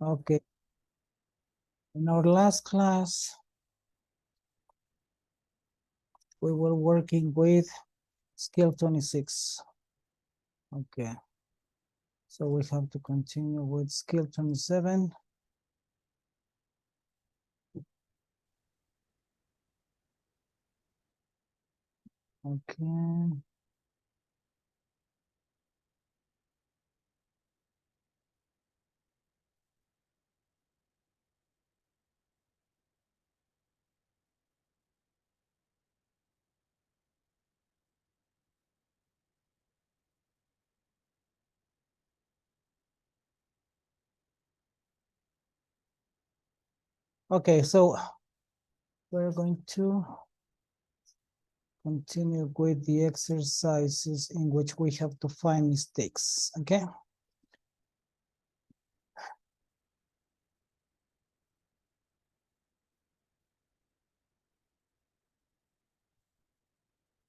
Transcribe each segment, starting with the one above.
Okay. In our last class, we were working with skill 26. Okay. So we have to continue with skill 27. Okay. Okay, so we're going to continue with the exercises in which we have to find mistakes, okay?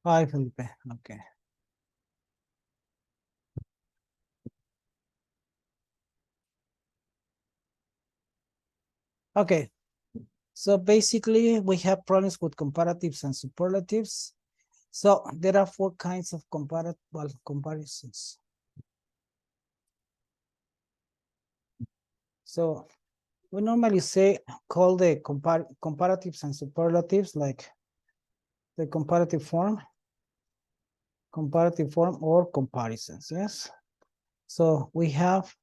Hi, Felipe, okay. Okay, so basically we have problems with comparatives and superlatives. So there are 4 kinds of comparisons. So we normally call the comparatives and superlatives like the comparative form or comparisons, yes? So we have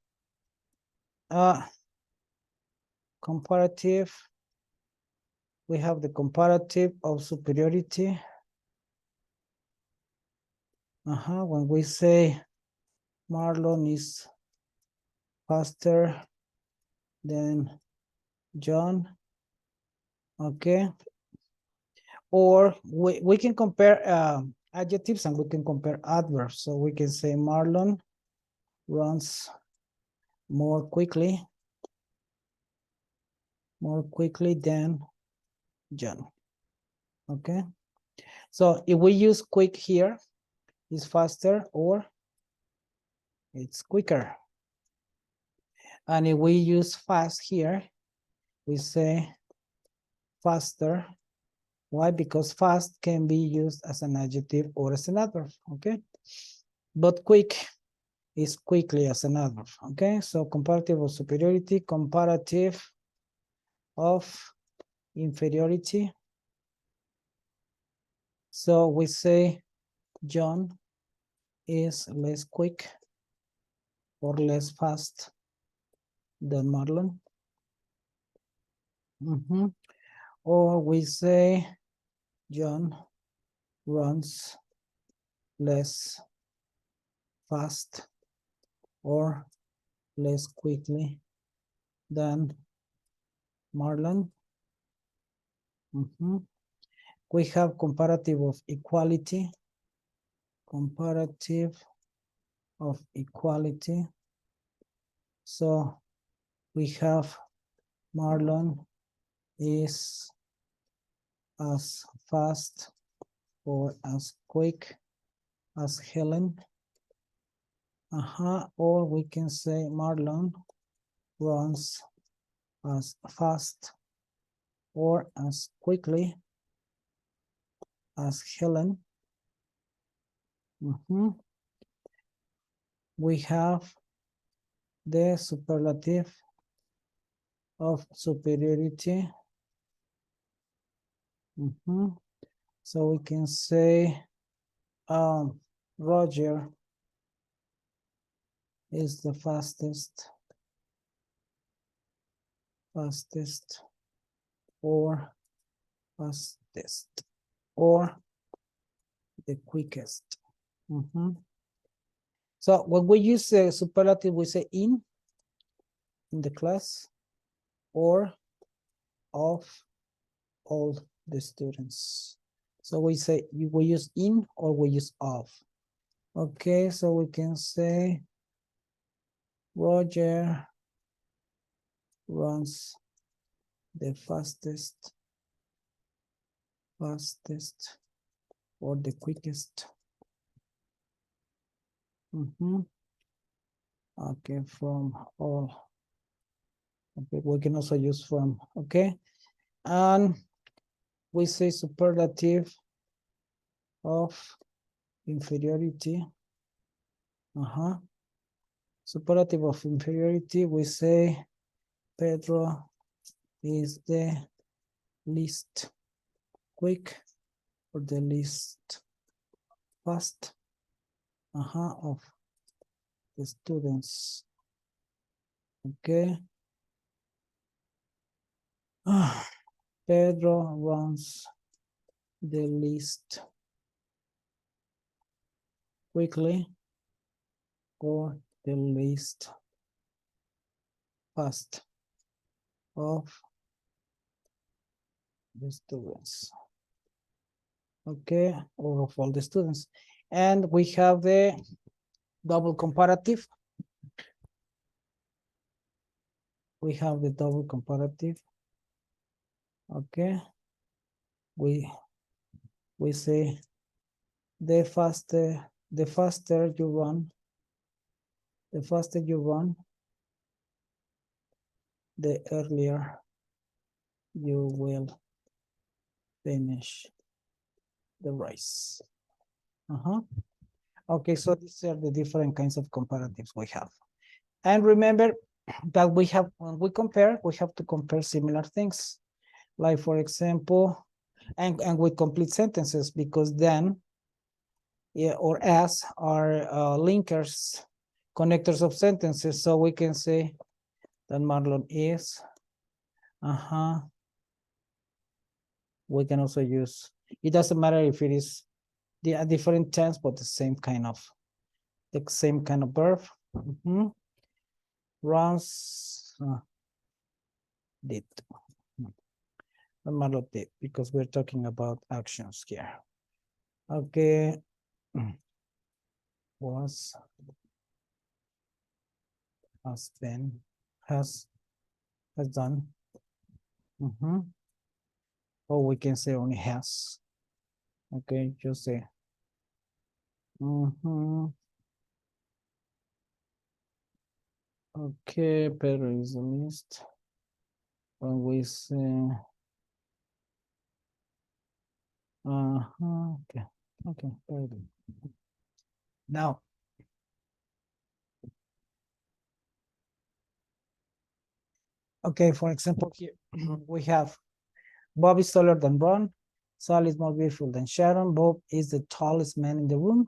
comparative, we have the comparative of superiority. When we say Marlon is faster than John, okay? Or we can compare adjectives and we can compare adverbs. So we can say Marlon runs more quickly than John. Okay. So if we use quick here, it's faster or it's quicker. And if we use fast here, we say faster. Why? Because fast can be used as an adjective or as an adverb. Okay. But quick is quickly as an adverb. Okay. So comparative of superiority, comparative of inferiority. So we say John is less quick or less fast than Marlon. Or we say John runs less fast or less quickly than Marlon. We have comparative of equality. Comparative of equality. So we have Marlon is as fast or as quick as Helen. Or we can say Marlon runs as fast or as quickly as Helen. We have the superlative of superiority. So we can say Roger is the fastest or fastest or the quickest. So when we use a superlative, we say in the class or of all the students. So we say we use in or we use of. Okay, so we can say Roger runs the fastest or the quickest. Okay, from all Okay, we can also use from, okay? And we say superlative of inferiority. Superlative of inferiority, we say Pedro is the least quick or the least fast of the students. Okay. Pedro runs the least quickly or the least fast of the students. Okay, or of all the students. And we have the double comparative. We have the double comparative. Okay. We say the faster you run, the faster you run, the earlier you will finish the race. Okay, so these are the different kinds of comparatives we have. And remember that we have, when we compare, we have to compare similar things. Like, for example, and with complete sentences, because then, yeah, or as are linkers, connectors of sentences. So we can say that Marlon is, we can also use, it doesn't matter if it is a different tense, but the same kind of verb. Runs, did. Marlon did, because we're talking about actions here. Okay. Was, has been, has done. Or we can say only has. Okay, just say. Okay, Pedro is the least. When we say, okay, very good. Now, okay, for example, here we have Bob is taller than Ron. Sally is more beautiful than Sharon. Bob is the tallest man in the room.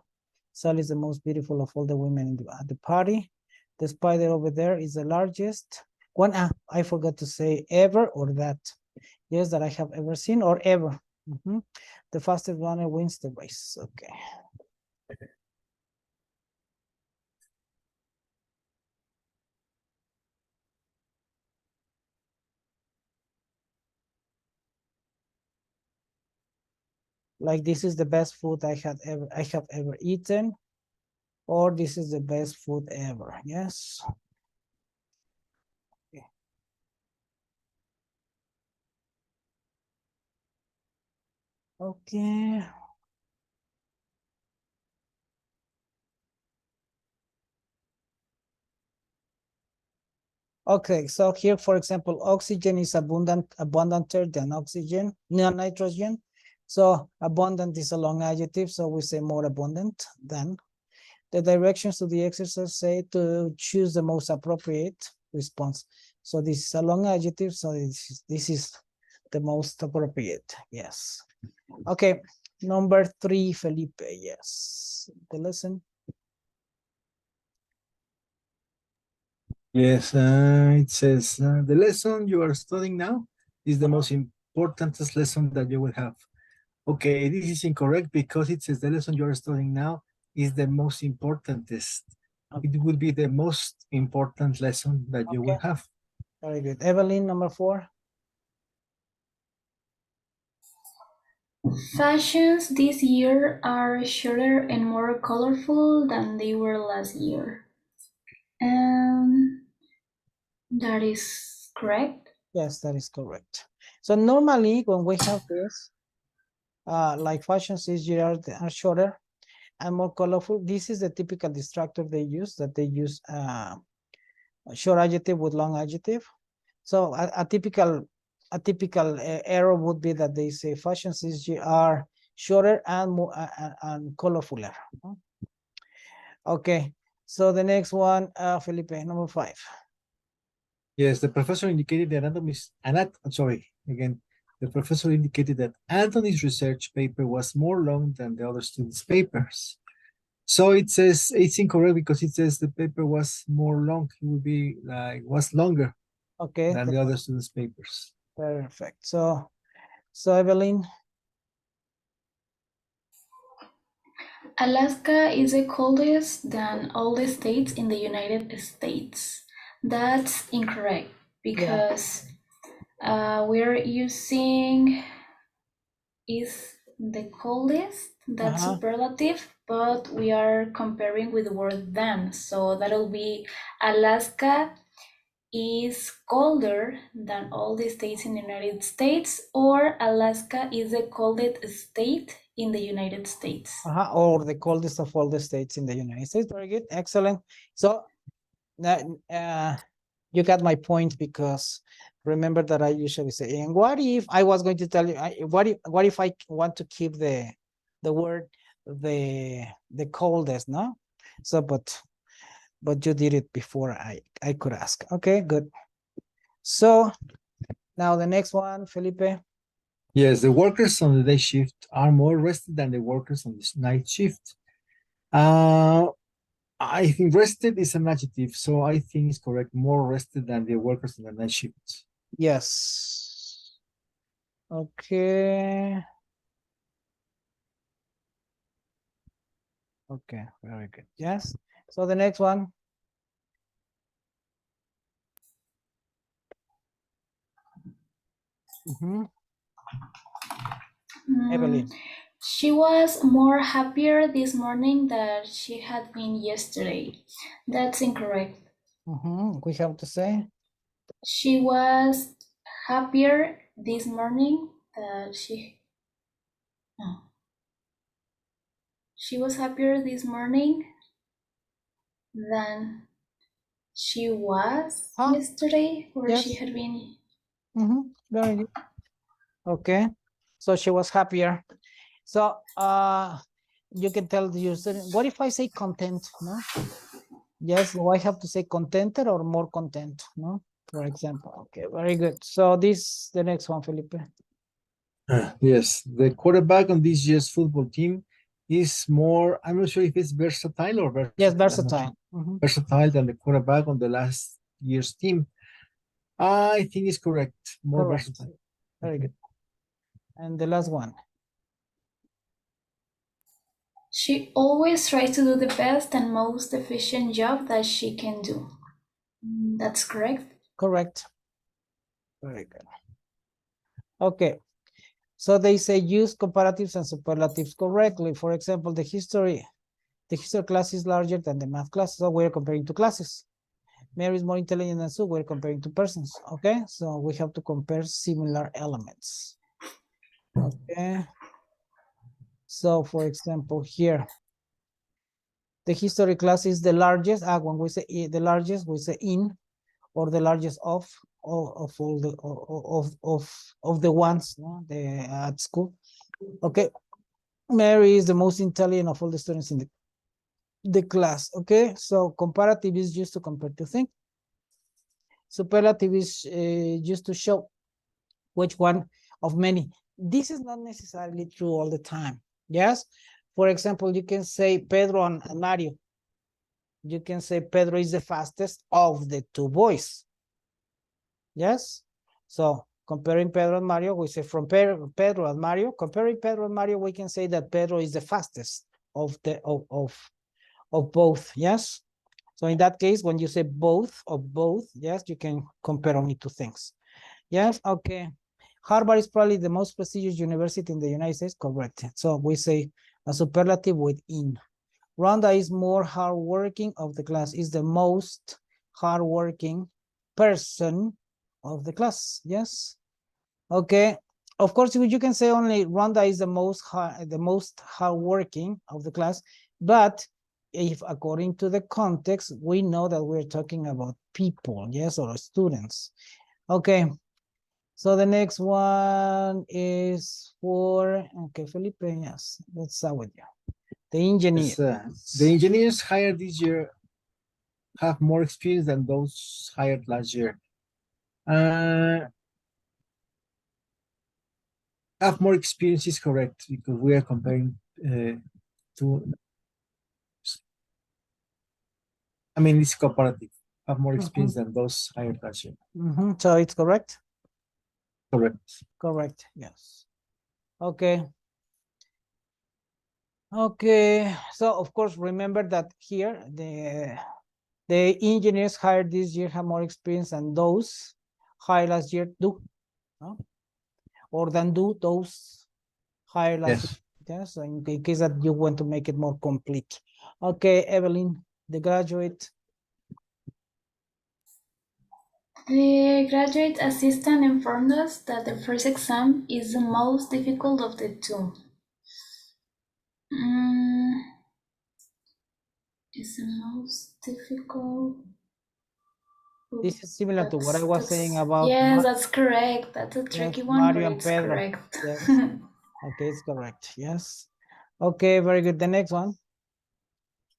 Sally is the most beautiful of all the women at the party. The spider over there is the largest one. I forgot to say ever or that. Yes, that I have ever seen or ever. The fastest runner wins the race. Okay. Like, this is the best food I have ever eaten, or this is the best food ever. Yes. Okay. Okay. Okay, so here, for example, oxygen is abundanter than oxygen, nitrogen. So abundant is a long adjective, so we say more abundant than. The directions to the exercise say to choose the most appropriate response. So this is a long adjective, so this is the most appropriate. Yes. Okay, number 3, Felipe. Yes, the lesson. Yes, it says the lesson you are studying now is the most important lesson that you will have. Okay, this is incorrect because it says the lesson you are studying now is the most important test. Okay. It will be the most important lesson that you will have. Very good. Evelyn, number 4. Fashions this year are shorter and more colorful than they were last year. And that is correct? Yes, that is correct. So normally when we have this, like fashions this year are shorter and more colorful, this is the typical distractor they use, that they use short adjective with long adjective. So a typical error would be that they say fashion CSG are shorter and more and colorfuler. Okay, so the next one, Felipe, number 5. Yes, the professor indicated that the professor indicated that Anthony's research paper was more long than the other students' papers. So it says it's incorrect because it says the paper was more long. It would be like was longer Okay, than the other students' papers. perfect. So Evelyn. Alaska is the coldest than all the states in the United States. That's incorrect because we're using is the coldest, that's superlative, but we are comparing with the word than. So that'll be Alaska is colder than all the states in the United States, or Alaska is the coldest state in the United States. Or the coldest of all the states in the United States. Very good, excellent. So you got my point, because remember that I usually say, and what if I was going to tell you, what if I want to keep the word the coldest, no? So but you did it before I could ask. Okay, good. So now the next one, Felipe. Yes, the workers on the day shift are more rested than the workers on the night shift. I think rested is an adjective, so I think it's correct. More rested than the workers on the night shift. Yes. Okay. Okay, very good. Yes. So the next one. Evelyn. She was more happier this morning than she had been yesterday. That's incorrect. We have to say She was happier this morning than she was happier this morning than she was yesterday, or yes. she had been. Very good. Okay, so she was happier. So you can tell the user, what if I say content? No. Yes, do I have to say contented or more content? No, for example. Okay, very good. So this the next one, Felipe. Yes, the quarterback on this year's football team is more, I'm not sure if it's versatile or versatile. Yes, versatile. Versatile than the quarterback on the last year's team. I think it's correct. More Correct. versatile. Very good. And the last one. She always tries to do the best and most efficient job that she can do. That's correct. Correct. Very good. Okay. So they say use comparatives and superlatives correctly. For example, the history class is larger than the math class. So we're comparing two classes. Mary is more intelligent than Sue. We're comparing two persons. Okay. So we have to compare similar elements. Okay. So for example, here, the history class is the largest. When we say the largest, we say in, or the largest of all the ones, no, at school. Okay. Mary is the most intelligent of all the students in the class. Okay. So comparative is used to compare two things. Superlative is used to show which one of many. This is not necessarily true all the time. Yes. For example, you can say Pedro and Mario. You can say Pedro is the fastest of the two boys. Yes. So comparing Pedro and Mario, we say from Pedro and Mario. Comparing Pedro and Mario, we can say that Pedro is the fastest of the of both. Yes. So in that case, when you say both, yes, you can compare only two things. Yes. Okay. Harvard is probably the most prestigious university in the United States. Correct. So we say a superlative with in. Rhonda is more hardworking of the class, is the most hardworking person of the class. Yes. Okay. Of course, you can say only Rhonda is the most hardworking of the class, but if according to the context, we know that we're talking about people, yes, or students. Okay. So the next one is for, okay, Felipe, yes, let's start with you. The engineer. The engineers hired this year have more experience than those hired last year. Have more experience is correct because we are comparing to, I mean, it's comparative. Have more experience than those hired last year. So it's correct? Correct. Correct, yes. Okay. Okay, so of course, remember that here, the engineers hired this year have more experience than those hired last year do, no? Or than do those hired last year. Yes, so in case that you want to make it more complete. Okay, Evelyn, the graduate. The graduate assistant informed us that the first exam is the most difficult of the two. Is the most difficult. This is similar to what I was saying about. Yes, that's correct. That's a tricky one, Mario but and it's Pedro. correct. Yes. Okay, it's correct. Yes. Okay, very good. The next one.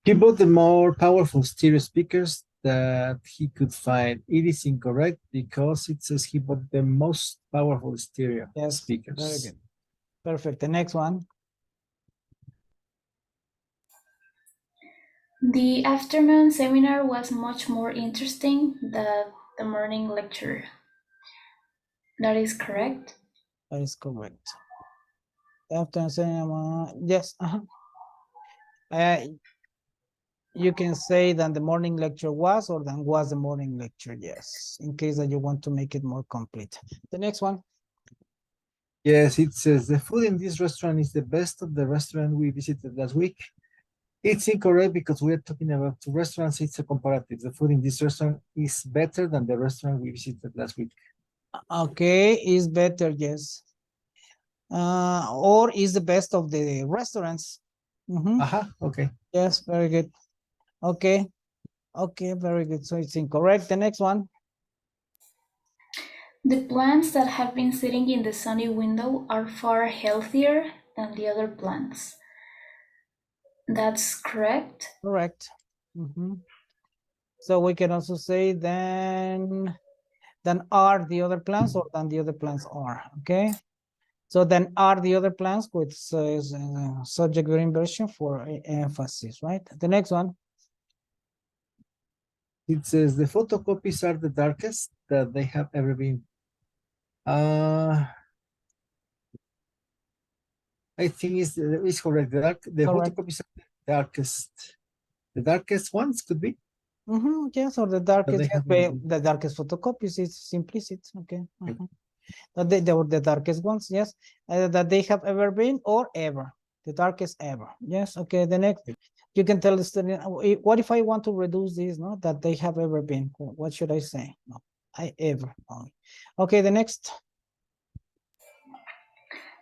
He bought the more powerful stereo speakers that he could find. It is incorrect because it says he bought the most powerful stereo speakers. Very good. Perfect. The next one. The afternoon seminar was much more interesting than the morning lecture. That is correct. That is correct. Afternoon seminar, yes. You can say that the morning lecture was, or than was the morning lecture, yes, in case that you want to make it more complete. The next one. Yes, it says the food in this restaurant is the best of the restaurant we visited last week. It's incorrect because we are talking about two restaurants. It's a comparative. The food in this restaurant is better than the restaurant we visited last week. Okay, is better, yes. Or is the best of the restaurants. Okay. Yes, very good. Okay. Okay, very good. So it's incorrect. The next one. The plants that have been sitting in the sunny window are far healthier than the other plants. That's correct. Correct. So we can also say than are the other plants, or than the other plants are. Okay. So then are the other plants with subject verb inversion for emphasis, right? The next one. It says the photocopies are the darkest that they have ever been. I think it's correct. The photocopies are the darkest. The darkest ones could be. Yes, or the darkest. The darkest photocopies is simplicity. Okay. That they were the darkest ones. Yes, that they have ever been, or ever. The darkest ever. Yes. Okay. The next. You can tell the student, what if I want to reduce this, no? That they have ever been. What should I say? No, I ever only. Okay, the next.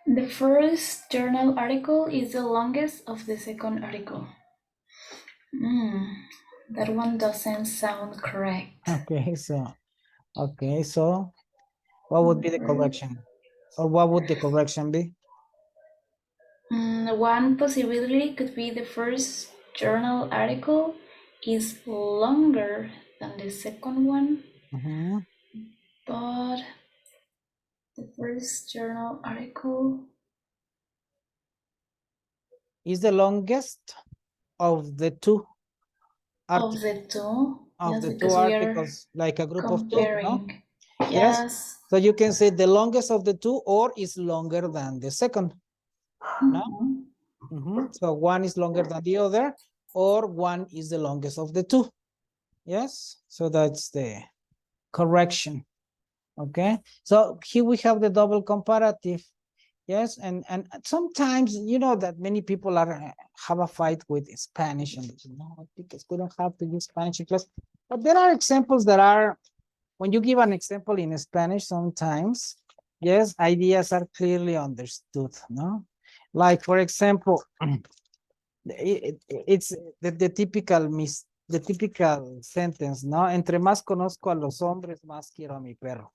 The first journal article is the longest of the second article. That one doesn't sound correct. Okay, so what would be the correction? Or what would the correction be? One possibility could be the first journal article is longer than the second one, but the first journal article is the longest of the two articles. Of the two articles, like a group of two, no? Yes. So you can say the longest of the two, or is longer than the second. No? So one is longer than the other, or one is the longest of the two. Yes, so that's the correction. Okay, so here we have the double comparative. Yes, and sometimes you know that many people have a fight with Spanish, and no, because we don't have to use Spanish in class. But there are examples that are, when you give an example in Spanish, sometimes, yes, ideas are clearly understood. No, like for example, it's the typical sentence, no? Entre más conozco a los hombres, más quiero a mi perro.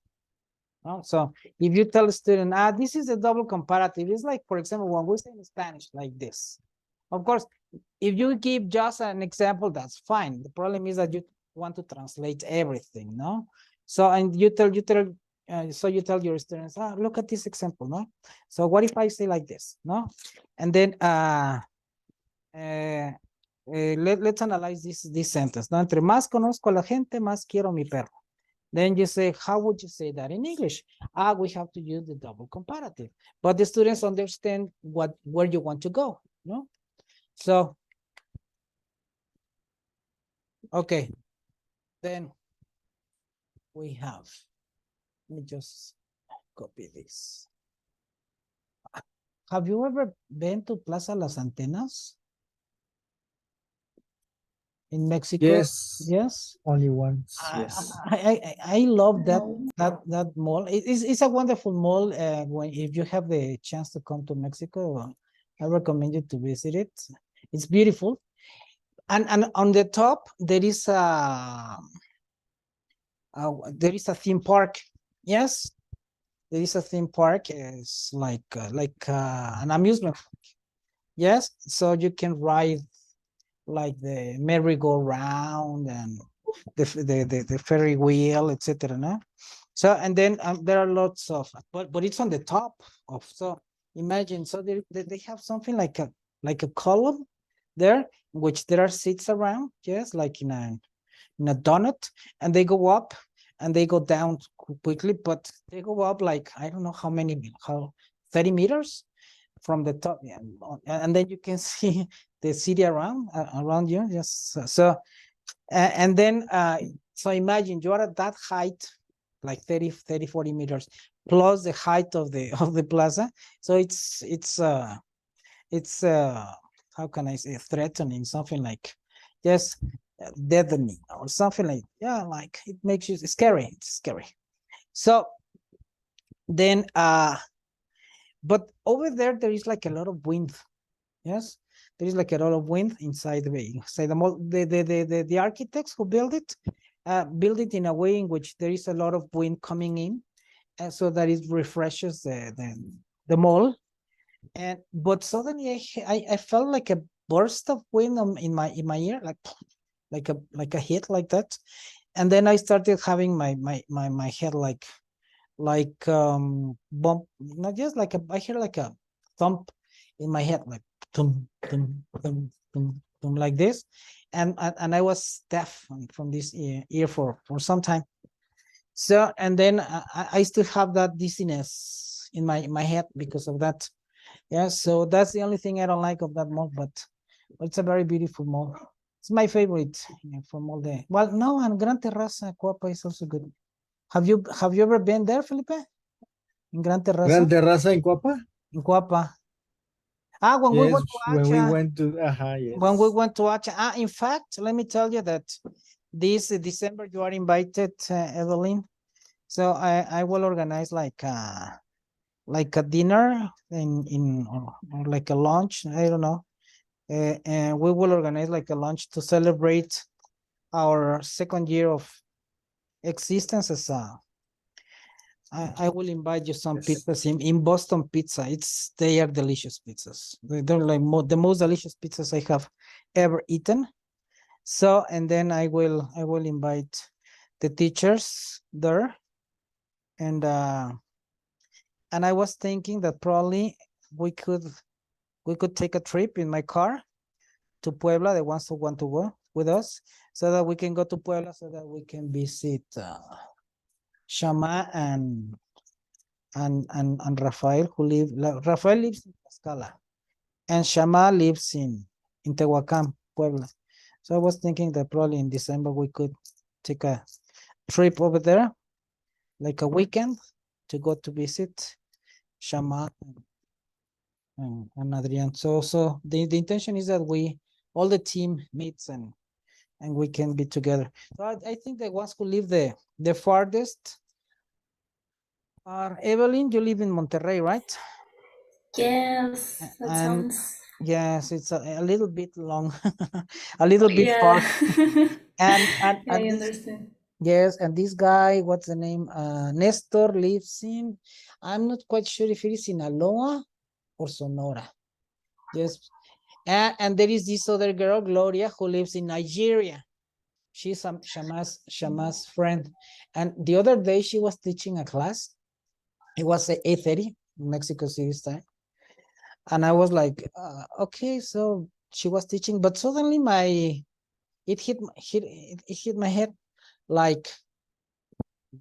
No? So if you tell a student, this is a double comparative, it's like, for example, when we say in Spanish like this. Of course, if you give just an example, that's fine. The problem is that you want to translate everything, no? So, and you tell your students, look at this example, no? So what if I say like this, no? And then let's analyze this sentence, no? Entre más conozco a la gente, más quiero mi perro. Then you say, how would you say that in English? We have to use the double comparative. But the students understand where you want to go, no? So, okay. Then we have, let me just copy this. Have you ever been to Plaza Las Antenas in Mexico? Yes. Yes. Only once. Yes. I love that No. that mall. It's a wonderful mall. When if you have the chance to come to Mexico, I recommend you to visit it. It's beautiful, and on the top there is a theme park. Yes, there is a theme park. It's like an amusement park. Yes, so you can ride like the merry-go-round and the ferry wheel, etc. No? So and then there are lots of, but it's on the top of, so imagine, so they have something like a column there, which there are seats around, yes, like in a donut, and they go up and they go down quickly, but they go up like, I don't know how 30 meters from the top, yeah, and then you can see the city around you. Yes, so and then so imagine you are at that height, like 30 40 meters, plus the height of the plaza. So it's how can I say, threatening, something like just deadening or something like, yeah, like it makes you scary. It's scary. So then but over there is like a lot of wind. Yes, there is like a lot of wind inside the mall. The architects who build it in a way in which there is a lot of wind coming in, and so that it refreshes the mall. And but suddenly I felt like a burst of wind in my ear, like a hit like that, and then I started having my head like bump, not just like I hear like a thump in my head, like tum tum tum tum tum, like this, and I was deaf from this ear for some time. So and then I still have that dizziness in my head because of that. Yeah, so that's the only thing I don't like of that mall, but it's a very beautiful mall. It's my favorite, from all the, well, no, and Gran Terraza Coapa is also good. Have you ever been there, Felipe? In Gran Terraza? Gran Terraza in Cuapa? In Coapa. When we Yes, went to when we Acha. went to, yes. When we went to Acha. In fact, let me tell you that this December you are invited, Evelyn. So I will organize like a dinner or like a lunch. I don't know. And we will organize like a lunch to celebrate our second year of existence as I will invite you some pizzas in Boston Pizza. They are delicious pizzas. They're like the most delicious pizzas I have ever eaten. So, and then I will invite the teachers there. And I was thinking that probably we could take a trip in my car to Puebla, the ones who want to go with us, so that we can go to Puebla, so that we can visit Shama and Rafael, Rafael lives in Tlaxcala, and Shama lives in Tehuacan, Puebla. So I was thinking that probably in December we could take a trip over there, like a weekend, to go to visit Shama and Adrian. So the intention is that all the team meets and we can be together. So I think the ones who live the farthest are, Evelyn, you live in Monterrey, right? Yes, that And sounds. yes, it's a little bit long, a little bit Yeah. far. And I this understand. Yes, and this guy, what's the name? Nestor lives in, I'm not quite sure if it is in Aloha or Sonora. Yes. And there is this other girl, Gloria, who lives in Nigeria. She's Shama's friend. And the other day she was teaching a class. It was at 8:30 Mexico City time. And I was like, okay, so she was teaching, but suddenly it hit my head like,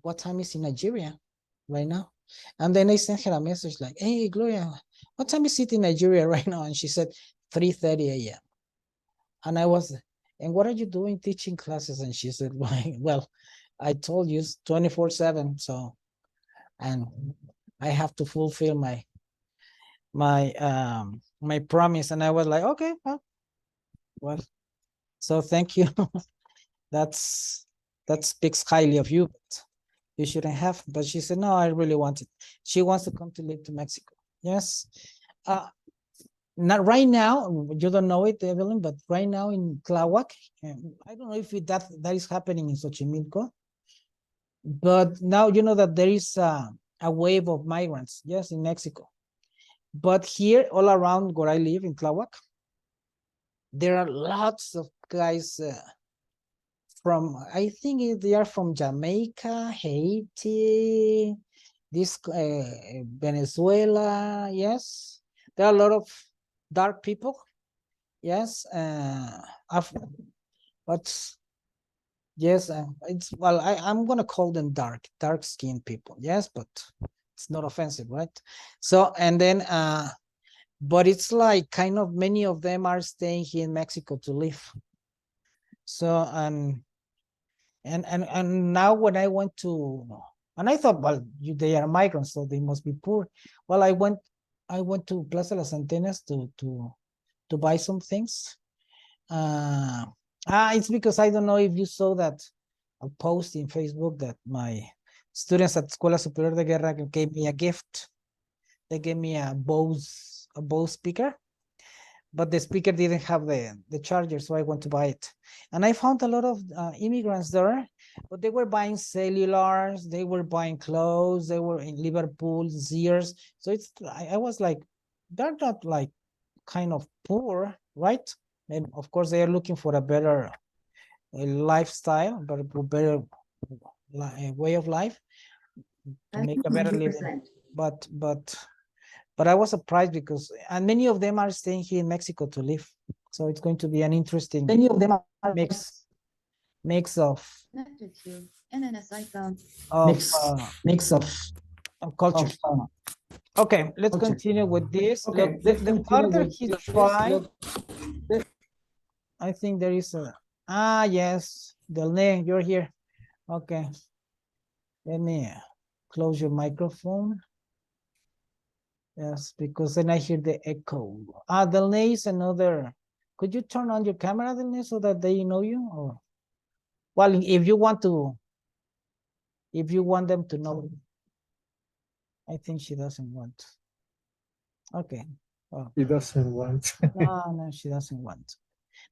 what time is in Nigeria right now? And then I sent her a message like, hey, Gloria, what time is it in Nigeria right now? And she said 3:30 a.m. And I was, and what are you doing teaching classes? And she said, well, I told you it's 24/7. So, and I have to fulfill my promise. And I was like, okay, well, so thank you. That speaks highly of you. But you shouldn't have. But she said, no, I really want it. She wants to come to live to Mexico. Yes. Not right now, you don't know it, Evelyn, but right now in Tláhuac, I don't know if that is happening in Xochimilco, but now you know that there is a wave of migrants, yes, in Mexico. But here, all around where I live in Tláhuac, there are lots of guys from, I think they are from Jamaica, Haiti, this Venezuela, yes. There are a lot of dark people, yes, but yes, it's, well, I'm gonna call them dark skinned people, yes, but it's not offensive, right? So, and then but it's like kind of many of them are staying here in Mexico to live. So and now when I went to, and I thought, well, they are migrants, so they must be poor. Well, I went to Plaza Las Antenas to buy some things. It's because I don't know if you saw that a post in Facebook that my students at Escuela Superior de Guerra gave me a gift. They gave me a Bose speaker, but the speaker didn't have the charger, so I went to buy it. And I found a lot of immigrants there, but they were buying cellulars, they were buying clothes, they were in Liverpool, Sears. So it's, I was like, they're not like kind of poor, right? And of course, they are looking for a better lifestyle, but a better way of life to make a better living. But I was surprised because, and many of them are staying here in Mexico to live. So it's going to be an interesting Many of them are mix of connected to NNS icon. of, Mix of cultures. Okay, let's culture. continue with this. Okay, Look, let's the continue farther with he this. tried, Look, I think there is a, yes, Delne, you're here. Okay, let me close your microphone. Yes, because then I hear the echo. Delne is another. Could you turn on your camera, Delne, so that they know you? Or, well, if you want them to know. I think she doesn't want. Okay. Well, He doesn't want. no, she doesn't want.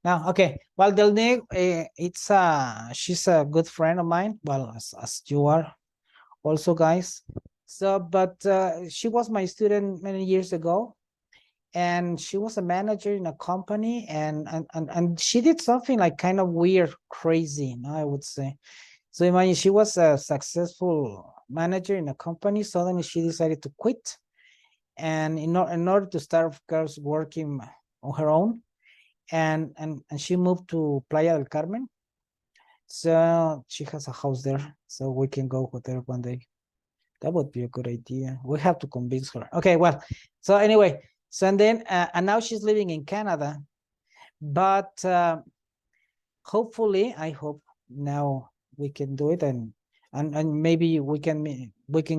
Now, okay. Well, Delne, it's she's a good friend of mine. Well, as you are, also, guys. So, but she was my student many years ago, and she was a manager in a company, and she did something like kind of weird, crazy, I would say. So imagine she was a successful manager in a company. Suddenly she decided to quit, and in order to start, of course, working on her own, and she moved to Playa del Carmen. So she has a house there, so we can go there one day. That would be a good idea. We have to convince her. Okay, well, so anyway, so and then and now she's living in Canada, but hopefully, I hope now we can do it, and maybe we can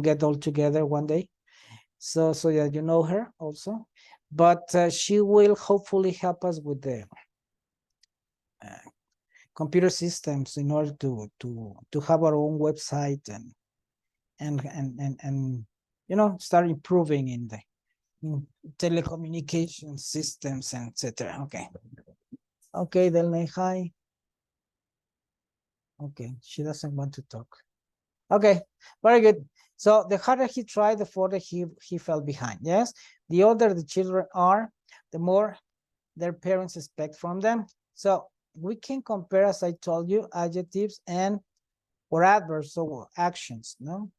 get all together one day, so that you know her also, but she will hopefully help us with the computer systems in order to have our own website and start improving in the telecommunication systems and etc. Okay, Delne, hi. Okay, she doesn't want to talk. Okay, very good. So the harder he tried, the further he fell behind. Yes, the older the children are, the more their parents expect from them. So we can compare, as I told you, adjectives and or adverbs, so actions. No,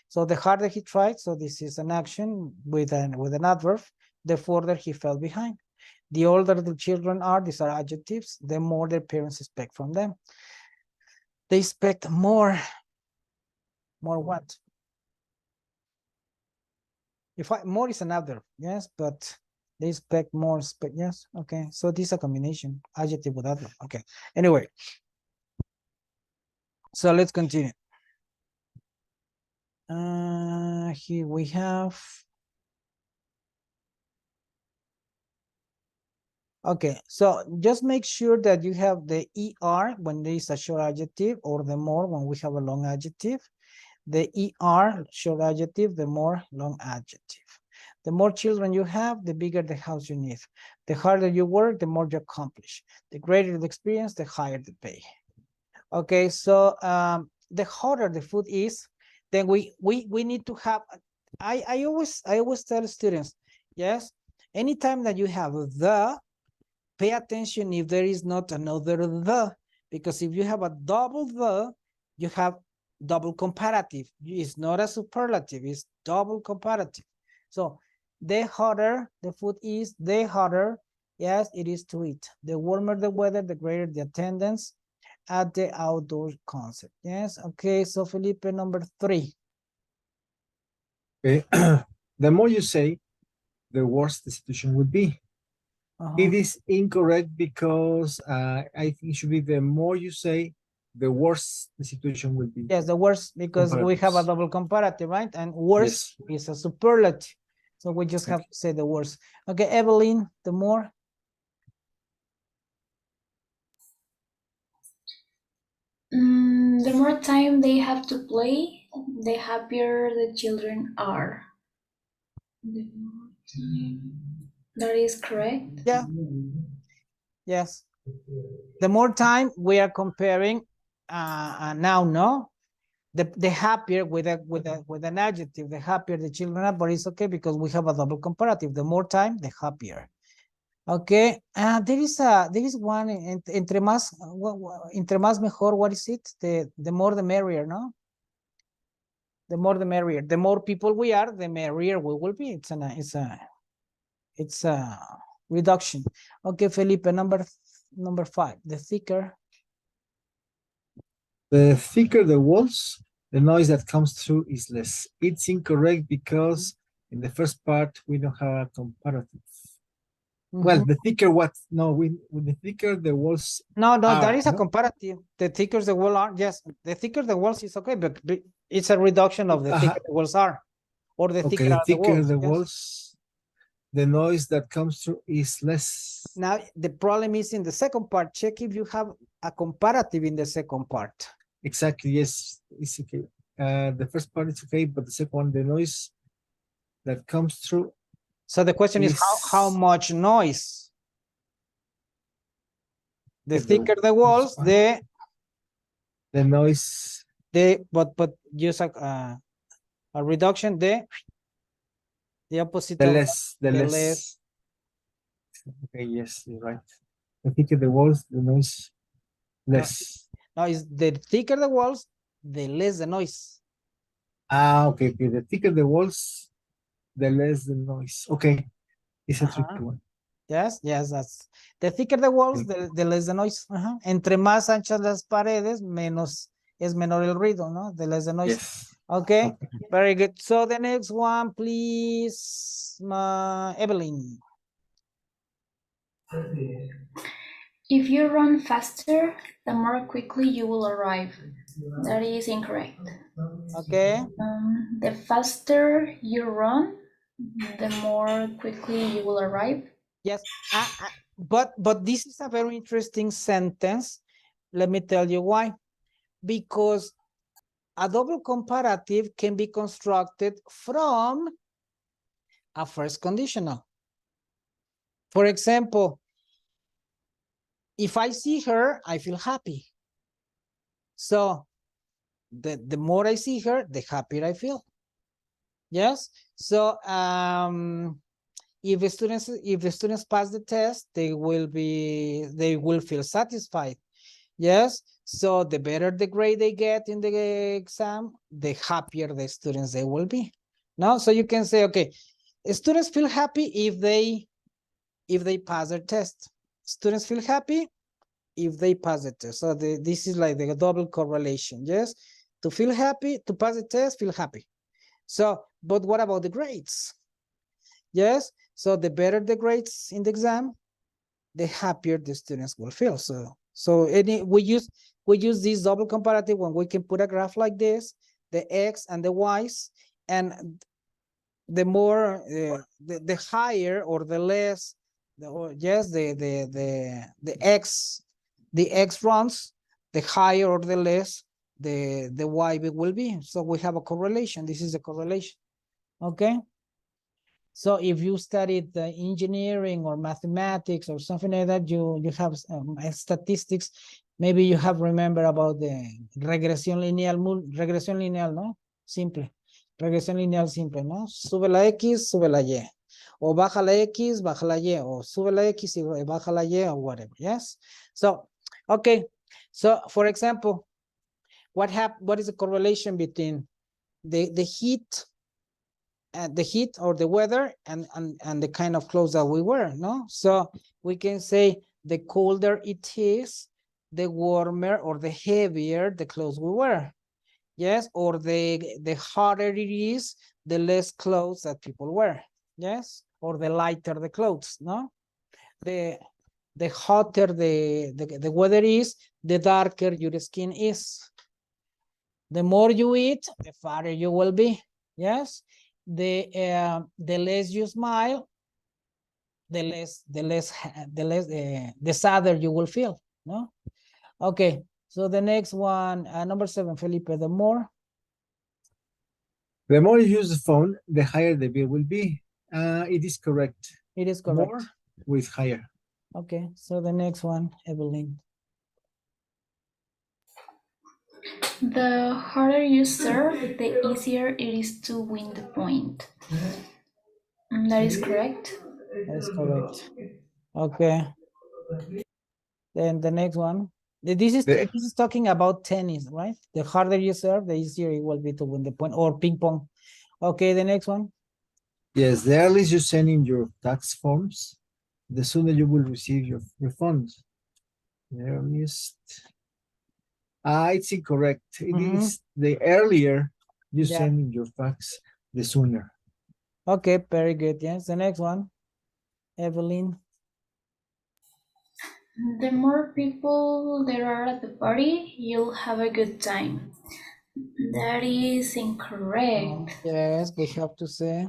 so the harder he tried, so this is an action with an adverb. The further he fell behind. The older the children are, these are adjectives, the more their parents expect from them. They expect more what? More is an adverb, yes, but they expect more, yes, okay. So this is a combination, adjective with adverb, okay. Anyway, so let's continue. Here we have, okay, so just make sure that you have the ER when there is a short adjective, or the more when we have a long adjective. The ER, short adjective, the more long adjective. The more children you have, the bigger the house you need. The harder you work, the more you accomplish. The greater the experience, the higher the pay. Okay, so the hotter the food is, then we need to have, I always tell students, yes, anytime that you have the, pay attention if there is not another the, because if you have a double the, you have double comparative. It's not a superlative, it's double comparative. So the hotter the food is, the hotter, yes, it is to eat. The warmer the weather, the greater the attendance at the outdoor concert. Yes, okay, so Felipe, number 3. Okay. The more you say, the worse the situation would be. It is incorrect because I think it should be the more you say, the worse the situation will be. Yes, the worst, because we have a Comparatives. double comparative, right? And worse is a superlative. So we just have to say the worst. Okay, Evelyn, the more. The more time they have to play, the happier the children are. That is correct. Yeah. Yes. The more time we are comparing now, no? The happier with an adjective, the happier the children are, but it's okay because we have a double comparative. The more time, the happier. Okay, there is one entre más mejor. What is it? The more the merrier, no? The more the merrier. The more people we are, the merrier we will be. It's a reduction. Okay, Felipe, number 5. The thicker. The thicker the walls, the noise that comes through is less. It's incorrect because in the first part we don't have a comparative. Well, the thicker what? No, the thicker the walls. No, are, that is a comparative. The thicker the wall are, yes, the thicker the walls is okay, but it's a reduction of the thicker the walls are, or the thicker the are thicker the yes. walls, the noise that comes through is less. Now the problem is in the second part. Check if you have a comparative in the second part. Exactly. Yes, it's okay. The first part is okay, but the second one, the noise that comes through. So the question is how much noise? The thicker the walls, the noise. But use a reduction, the opposite the of less. Okay, yes, you're right. The thicker the walls, the noise less. No, is the thicker the walls, the less the noise. Okay. The thicker the walls, the less the noise. Okay, it's a tricky one. Yes, that's the thicker the walls, the less the noise. Entre más anchas las paredes, es menor el ruido, ¿no? The less the noise. Yes. Okay, very good. So the next one, please, Evelyn. If you run faster, the more quickly you will arrive. That is incorrect. Okay. The faster you run, the more quickly you will arrive. Yes, but this is a very interesting sentence. Let me tell you why. Because a double comparative can be constructed from a first conditional. For example, if I see her, I feel happy. So the more I see her, the happier I feel. Yes. So if the students pass the test, they will feel satisfied. Yes. So the better the grade they get in the exam, the happier the students they will be. No, so you can say, okay, students feel happy if they pass their test. Students feel happy if they pass the test. So this is like the double correlation. Yes. To feel happy, to pass the test, feel happy. So, but what about the grades? Yes. So the better the grades in the exam, the happier the students will feel. So we use this double comparative when we can put a graph like this, the X and the Y's, and the more the higher or the less the X runs, the higher or the less the Y will be. So we have a correlation. This is a correlation. Okay. So if you studied engineering or mathematics or something like that, you have statistics. Maybe you have remember about the regresión lineal, ¿no? Simple. Regresión lineal simple, ¿no? Sube la X, sube la Y. O baja la X, baja la Y. O sube la X y baja la Y or whatever. Yes. So, okay. So for example, what is the correlation between the heat or the weather and the kind of clothes that we wear, no? So we can say the colder it is, the warmer or the heavier the clothes we wear. Yes, or the hotter it is, the less clothes that people wear. Yes, or the lighter the clothes, no? The hotter the weather is, the darker your skin is. The more you eat, the fatter you will be. Yes. The less you smile, the sadder you will feel. No. Okay. So the next one, number 7, Felipe. The more you use the phone, the higher the bill will be. It is correct. it is correct. More with higher. Okay. So the next one, Evelyn. The harder you serve, the easier it is to win the point. That is correct. That is correct. Okay. Then the next one. This is talking about tennis, right? The harder you serve, the easier it will be to win the point, or ping pong. Okay, the next one. Yes, the earliest you send in your tax forms, the sooner you will receive your refund. The earliest. It's incorrect. It is the earlier you send in your fax, the sooner. Okay, very good. Yes, the next one, Evelyn. The more people there are at the party, you'll have a good time. That is incorrect. Yes, we have to say.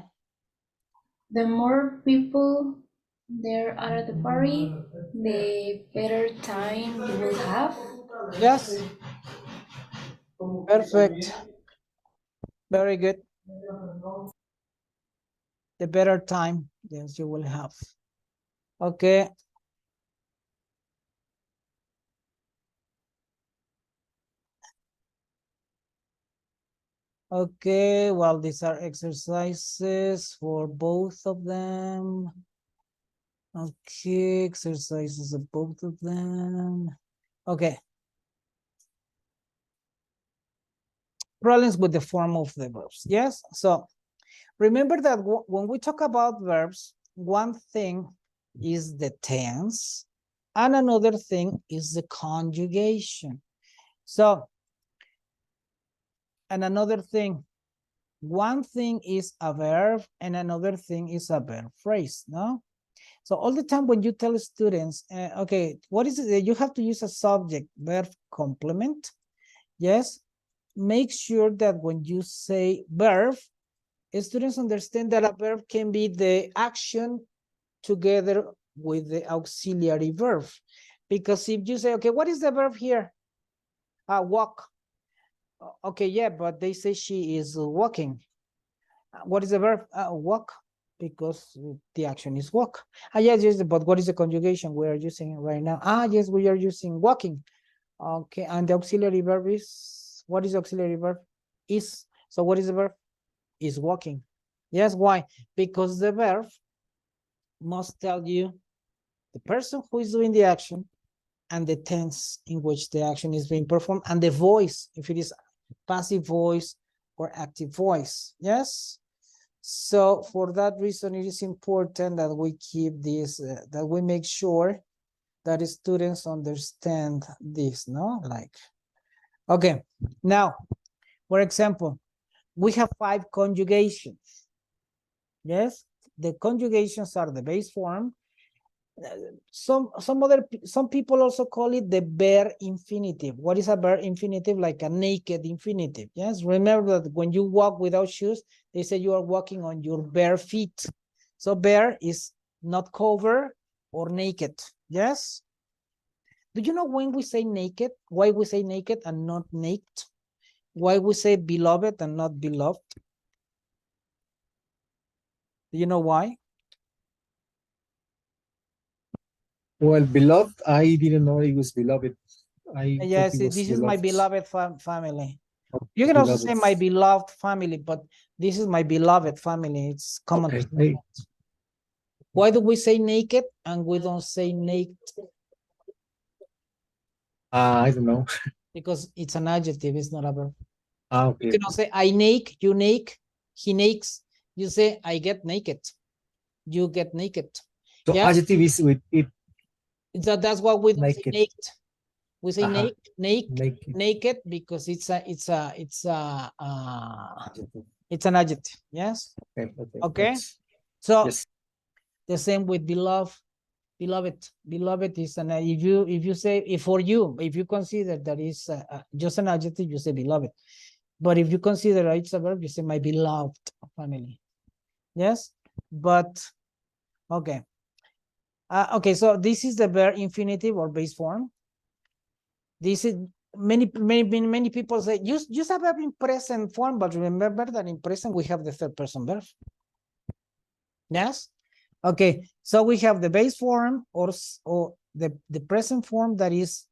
The more people there are at the party, the better time you will have. Yes. Perfect. Very good. The better time, yes, you will have. Okay. Okay, well, these are exercises for both of them. Okay, exercises of both of them. Okay. Problems with the form of the verbs. Yes. So remember that when we talk about verbs, one thing is the tense and another thing is the conjugation. So, and another thing, one thing is a verb and another thing is a verb phrase, no? So all the time when you tell students, okay, what is it? You have to use a subject verb complement. Yes. Make sure that when you say verb, students understand that a verb can be the action together with the auxiliary verb. Because if you say, okay, what is the verb here? Walk. Okay, yeah, but they say she is walking. What is the verb? Walk, because the action is walk. Yes, but what is the conjugation we are using right now? Yes, we are using walking. Okay, and the auxiliary verb is, what is the auxiliary verb? Is. So what is the verb? Is walking. Yes, why? Because the verb must tell you the person who is doing the action and the tense in which the action is being performed and the voice, if it is passive voice or active voice. Yes. So for that reason, it is important that we keep this, that we make sure that students understand this, no? Like, okay, now, for example, we have 5 conjugations. Yes, the conjugations are the base form. Some people also call it the bare infinitive. What is a bare infinitive? Like a naked infinitive. Yes, remember that when you walk without shoes, they say you are walking on your bare feet. So bare is not cover or naked. Yes. Do you know when we say naked, why we say naked and not naked? Why we say beloved and not beloved? Do you know why? Well, beloved, I didn't know it was beloved. I thought Yes, it was this is my beloved family. You can also say my beloved family, but this is my beloved family. It's common. Okay. Why do we say naked and we don't say naked? I don't know. Because it's an adjective, it's not a verb. Okay. You cannot say I nake, you nake, he nakes. You say I get naked, you get naked. So Yeah, adjective is with it. that's why we don't say Naked. naked. We say Naked. naked because it's an adjective. Yes. Okay. Okay. Yes. So Yes. the same with beloved. Beloved is an, if you say, if you consider that is just an adjective, you say beloved. But if you consider it's a verb, you say my beloved family. Yes. But okay. Okay, so this is the bare infinitive or base form. This is many people say use a verb in present form, but remember that in present we have the third person verb. Yes. Okay, so we have the base form or the present form, that is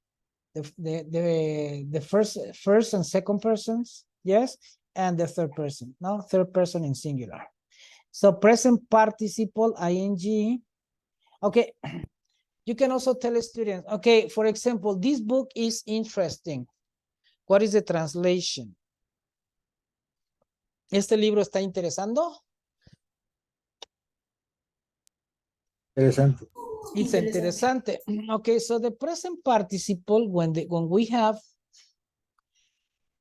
the first and second persons. Yes, and the third person. No, third person in singular. So present participle ing. Okay. You can also tell students, okay, for example, this book is interesting. What is the translation? ¿Este libro está interesando? Interesante. It's interesante. Okay, so the present participle, when we have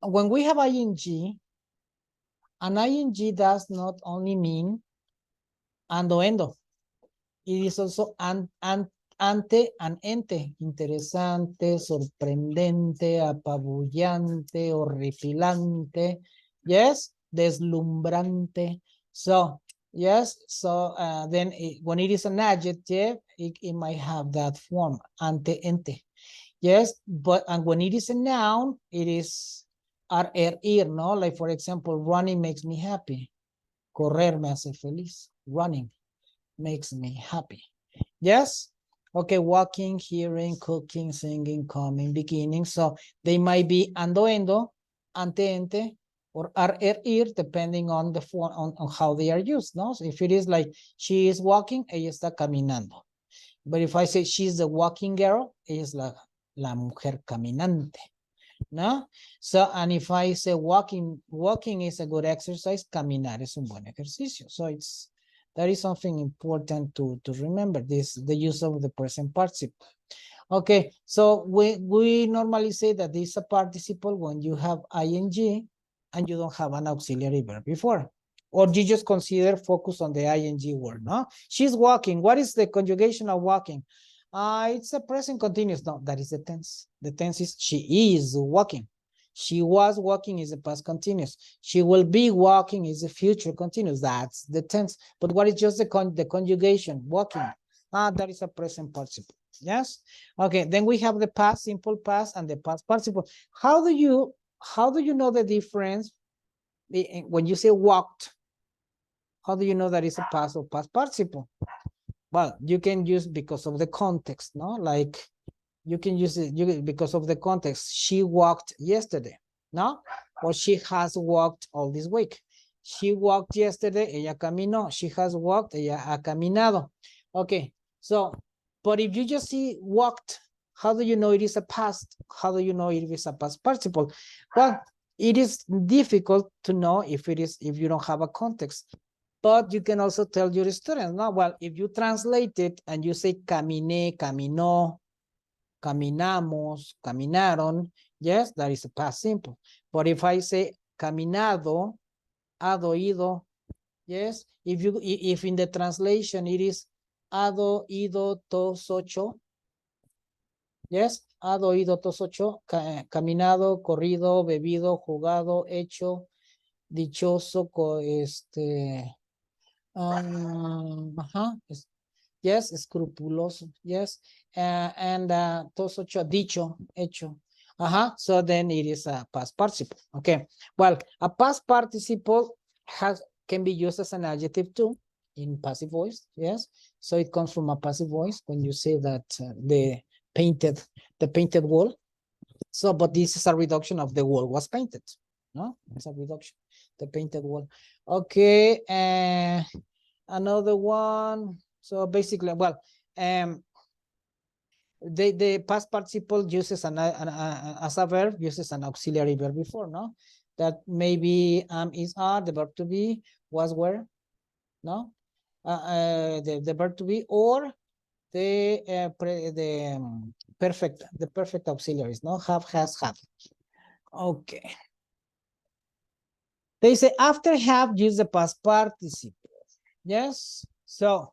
ing, an ing does not only mean and or endo. It is also ante and ente. Interesante, sorprendente, apabullante, horripilante. Yes, deslumbrante. So, yes, so then when it is an adjective, it might have that form, ante, ente. Yes, but and when it is a noun, it is ir, no? Like, for example, running makes me happy. Correr me hace feliz. Running makes me happy. Yes. Okay, walking, hearing, cooking, singing, coming, beginning. So they might be ando, endo, ante, ente, or ir, depending on the form, on how they are used. No, so if it is like she is walking, ella está caminando. But if I say she's the walking girl, ella es la mujer caminante. No? So, and if I say walking is a good exercise, caminar es un buen ejercicio. So that is something important to remember, the use of the present participle. Okay, so we normally say that this is a participle when you have ing and you don't have an auxiliary verb before. Or you just focus on the ing word, no? She's walking. What is the conjugation of walking? It's a present continuous. No, that is the tense. The tense is she is walking. She was walking is the past continuous. She will be walking is the future continuous. That's the tense. But what is just the conjugation? Walking. That is a present participle. Yes. Okay. Then we have the past simple past and the past participle. How do you know the difference when you say walked? How do you know that it's a past or past participle? Well, you can use because of the context, no? Like You can use it because of the context. She walked yesterday, no? Or she has walked all this week. She walked yesterday, ella caminó. She has walked, ella ha caminado. Okay, so, but if you just see walked, how do you know it is a past? How do you know it is a past participle? Well, it is difficult to know if you don't have a context. But you can also tell your students, no, well, if you translate it and you say caminé, caminó, caminamos, caminaron, yes, that is a past simple. But if I say caminado, hado, ido, yes, if in the translation it is hado, ido, tos, ocho, yes, hado, ido, tos, ocho, caminado, corrido, bebido, jugado, hecho, dichoso, yes, escrupuloso, yes, and tos, ocho, dicho, hecho. So then it is a past participle. Okay, well, a past participle can be used as an adjective too in passive voice, yes. So it comes from a passive voice when you say that the painted wall. So, but this is a reduction of the wall was painted, no? It's a reduction, the painted wall. Okay, another one. So basically, well, the past participle uses as a verb, uses an auxiliary verb before, no? That maybe is are, the verb to be, was, were, no? The verb to be, or the perfect auxiliaries, no? Have, has, have. Okay. They say after have, use the past participle. Yes. So,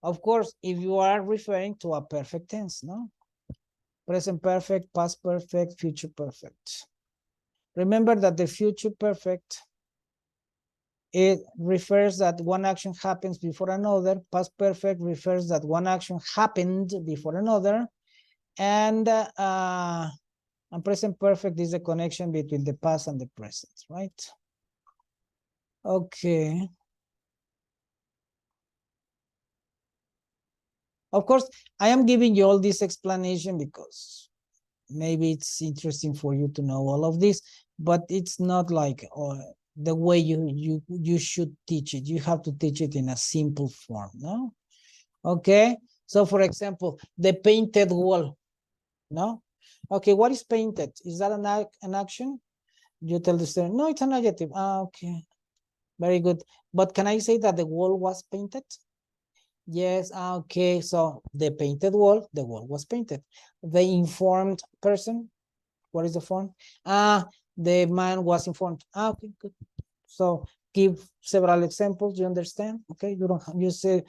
of course, if you are referring to a perfect tense, no? Present perfect, past perfect, future perfect. Remember that the future perfect, it refers that one action happens before another. Past perfect refers that one action happened before another. And present perfect is the connection between the past and the present, right? Okay. Of course, I am giving you all this explanation because maybe it's interesting for you to know all of this, but it's not like the way you should teach it. You have to teach it in a simple form, no? Okay, so for example, the painted wall, no? Okay, what is painted? Is that an action? You tell the student, no, it's an adjective. Okay, very good. But can I say that the wall was painted? Yes, okay, so the painted wall, the wall was painted. The informed person, what is the form? The man was informed. Okay, good. So give several examples, you understand? Okay, you don't you say,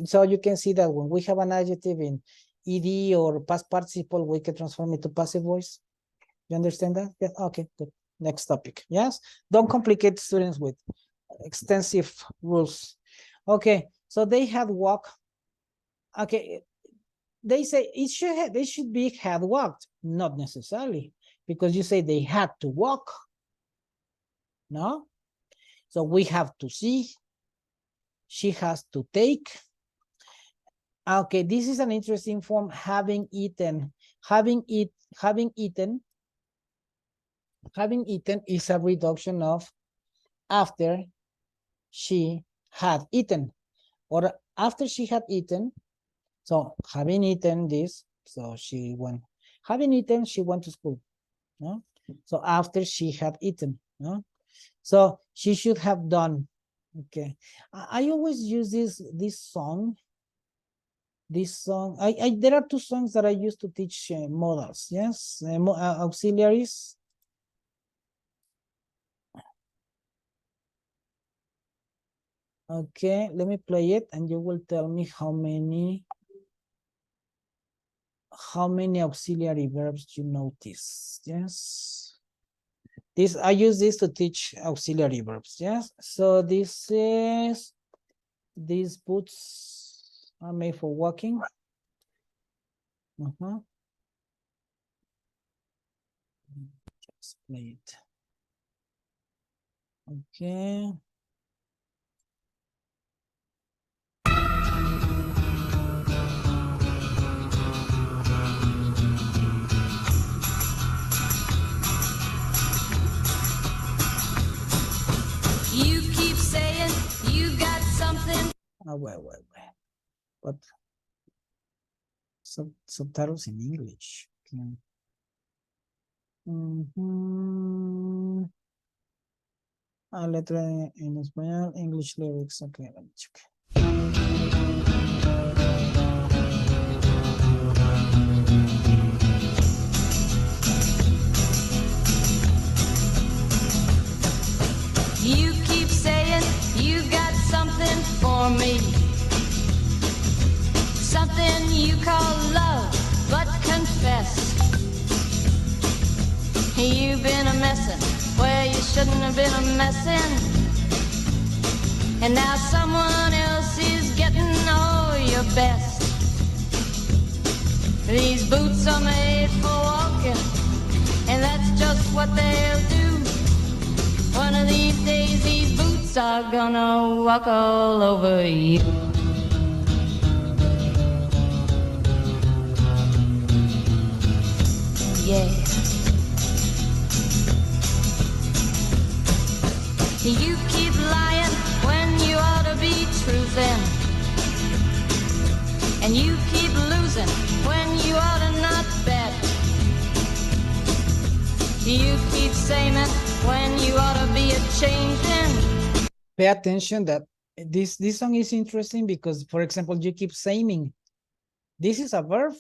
so you can see that when we have an adjective in ed or past participle, we can transform it to passive voice. You understand that? Yeah, okay, good. Next topic. Yes, don't complicate students with extensive rules. Okay, so they had walk. Okay, they say they should be had walked, not necessarily, because you say they had to walk. No, so we have to see. She has to take. Okay, this is an interesting form. Having eaten. Having eaten is a reduction of after she had eaten, or after she had eaten. So having eaten this, so she went. Having eaten, she went to school. No? So after she had eaten. No? So she should have done. Okay. I always use this song. This song. There are two songs that I used to teach modals. Yes, auxiliaries. Okay, let me play it, and you will tell me how many auxiliary verbs you notice. Yes. I use this to teach auxiliary verbs. Yes. So this these boots are made for walking. Just play it. Okay. Wait. But subtitles in English. Okay. Letra en español, English lyrics. Okay, let me check. You keep saying you got something for me. Something you call love, but confess. You've been a messin' where you shouldn't have been a messin'. And now someone else is getting all your best. These boots are made for walking, and that's just what they'll do. One of these days these boots are gonna walk all over you. Yeah. You keep lying when you ought to be truthin'. And you keep losing when you ought to not bet. You keep saying when you ought to be a changing. Pay attention that this song is interesting because, for example, you keep saying. This is a verb.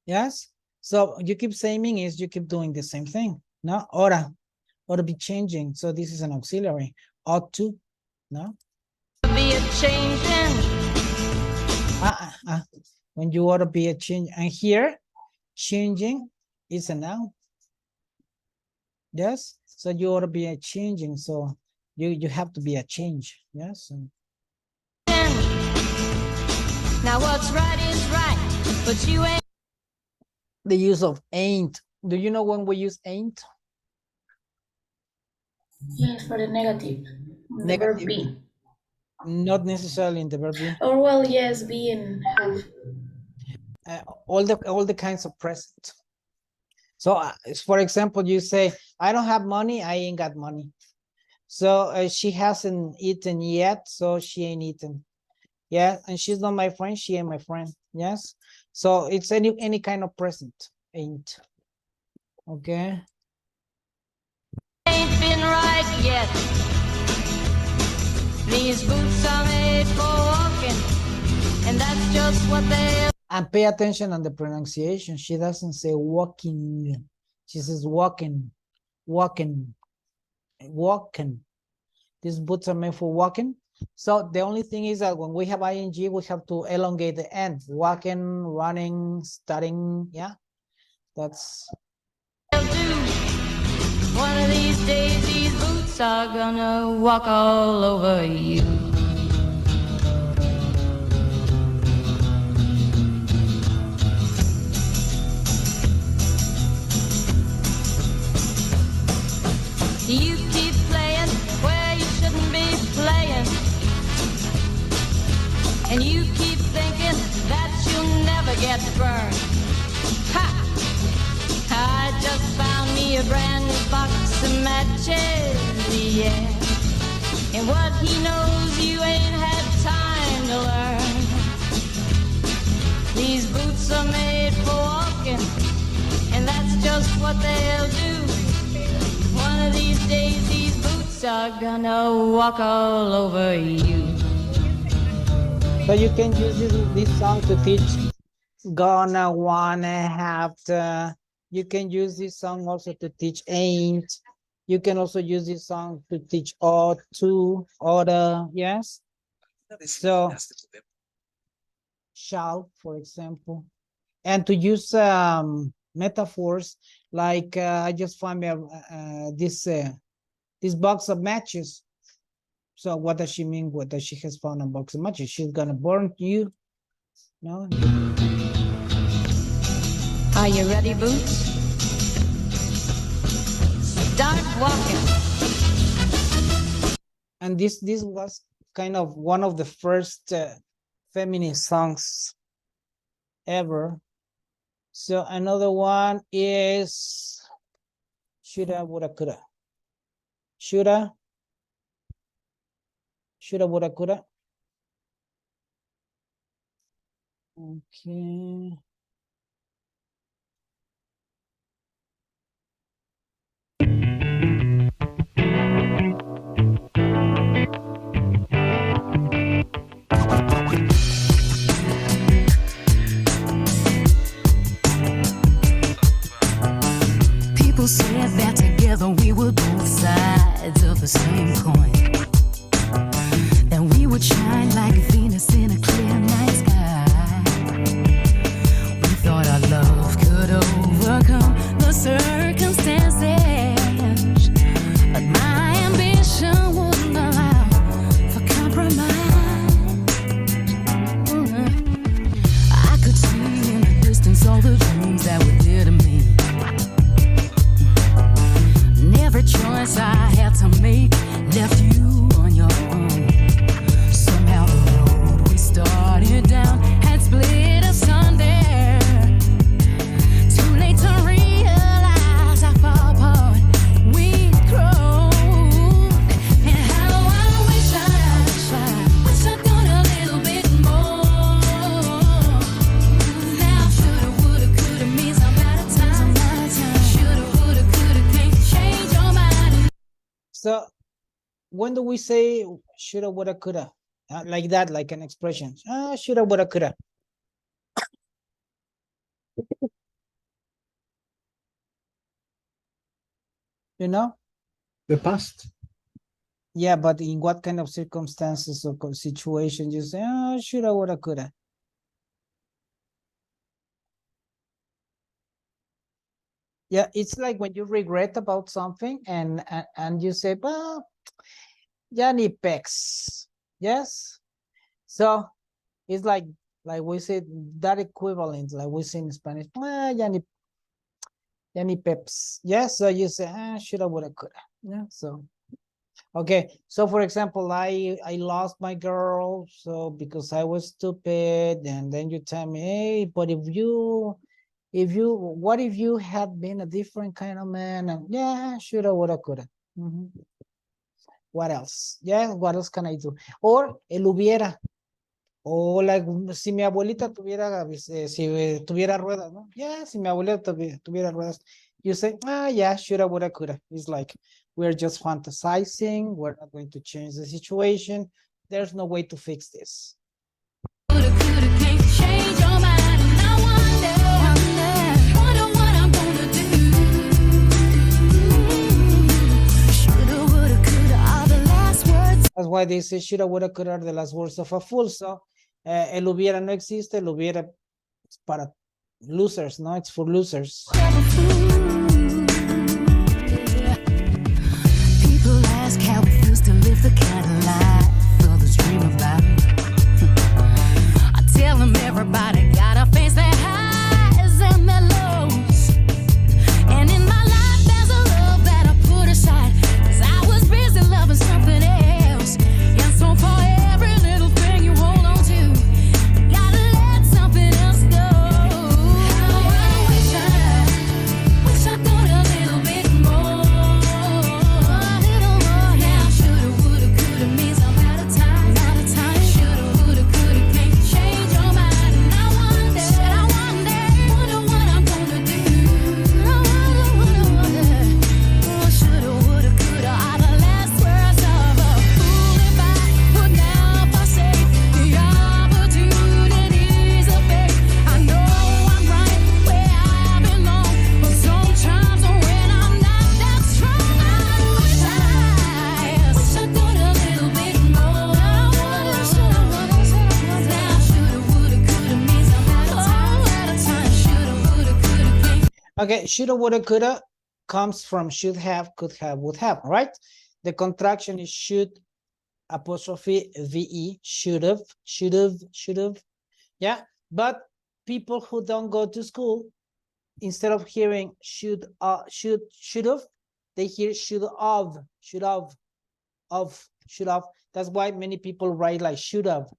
Yes. So you keep saying is you keep doing the same thing. No, oughta be changing. So this is an auxiliary. Ought to. No. Be a changing. When you ought to be a change, and here, changing is a noun. Yes. So you ought to be a changing. So you have to be a change. Yes. Now what's right is right, but you ain't. The use of ain't. Do you know when we use ain't? Yes, for the negative. The Negative. verb be. Not necessarily in the verb be. Or well, yes, be and have. All the kinds of present. So, for example, you say, I don't have money, I ain't got money. So she hasn't eaten yet, so she ain't eaten. Yeah, and she's not my friend, she ain't my friend. Yes. So it's any kind of present, ain't. Okay. Ain't been right yet. These boots are made for walking, and that's just what they are. And pay attention on the pronunciation. She doesn't say walking. She says walking. These boots are made for walking. So the only thing is that when we have ing, we have to elongate the end. Walking, running, studying. Yeah, that's. One of these days these boots are gonna walk all over you. You keep playing where you shouldn't be playing. And you keep thinking that you'll never get burned. Ha! I just found me a brand new box of matches, yeah. And what he knows you ain't had time to learn. These boots are made for walking, and that's just what they'll do. One of these days these boots are gonna walk all over you. So you can use this song to teach gonna, wanna, have to. You can use this song also to teach ain't. You can also use this song to teach ought to, oughta, yes? So, shall, for example. And to use metaphors, like I just found this box of matches. So what does she mean? What does she has found a box of matches? She's gonna burn you. No. Are you ready, Boots? Start walking. And this was kind of one of the first feminist songs ever. So another one is shoulda, woulda, coulda. Shoulda, woulda, coulda. Okay. People said that together we were both sides of the same coin. That we would shine like Venus in a clear night sky. We thought our love could overcome the circumstances. But my ambition wouldn't allow for compromise. I could see in the distance all the dreams that were dear to me. And every choice I had to make left you on your own. Somehow the road we started down had split asunder. Too late to realize how far apart we'd grown. And how I wish I'd done a little bit more. Now shoulda, woulda, coulda means I'm out of time. Shoulda, woulda, coulda, can't change your mind. So when do we say shoulda, woulda, coulda? Like that, like an expression. Shoulda, woulda, coulda. You know? The past. Yeah, but in what kind of circumstances or situations you say, shoulda, woulda, coulda? Yeah, it's like when you regret about something and you say, well, ya ni pex. Yes. So it's like we say that equivalent, like we say in Spanish, ya ni peps. Yes. So you say, shoulda, woulda, coulda. Yeah. So okay. So for example, I lost my girl, so because I was stupid, and then you tell me, hey, but what if you had been a different kind of man? And yeah, shoulda, woulda, coulda. What else? Yeah, what else can I do? Or el hubiera. O like, si mi abuelita tuviera, si tuviera ruedas, ¿no? Yeah, si mi abuelita tuviera ruedas. You say, yeah, shoulda, woulda, coulda. It's like, we're just fantasizing. We're not going to change the situation. There's no way to fix this. Woulda, coulda, can't change your mind. And I wonder what I'm gonna do. Shoulda, woulda, coulda are the last words. That's why they say shoulda, woulda, coulda are the last words of a fool. So el hubiera no existe. El hubiera es para losers, no? It's for losers. People ask how it feels to live the kind of life others dream about. I tell them everybody gotta face their highs and their lows. And in my life there's a love that I put aside, 'cause I was busy loving something else. And so for every little thing you hold on to, you gotta let something else go. How I wish I'd done a little bit more. A little more. Now shoulda, woulda, coulda means I'm out of time. Shoulda, woulda, coulda can't change your mind. And I wonder what I'm gonna do. Oh, shoulda, woulda, coulda are the last words of a fool. If I would now forsake the opportunities of fate, I know I'm right where I belong. But sometimes when I'm not that strong, I wish I'd done a little bit more. Now shoulda, woulda, coulda means I'm out of time. Shoulda, woulda, coulda can't. Okay, shoulda, woulda, coulda comes from should have, could have, would have, right? The contraction is should apostrophe VE, should have. Yeah, but people who don't go to school, instead of hearing should have, they hear should have. That's why many people write like should have.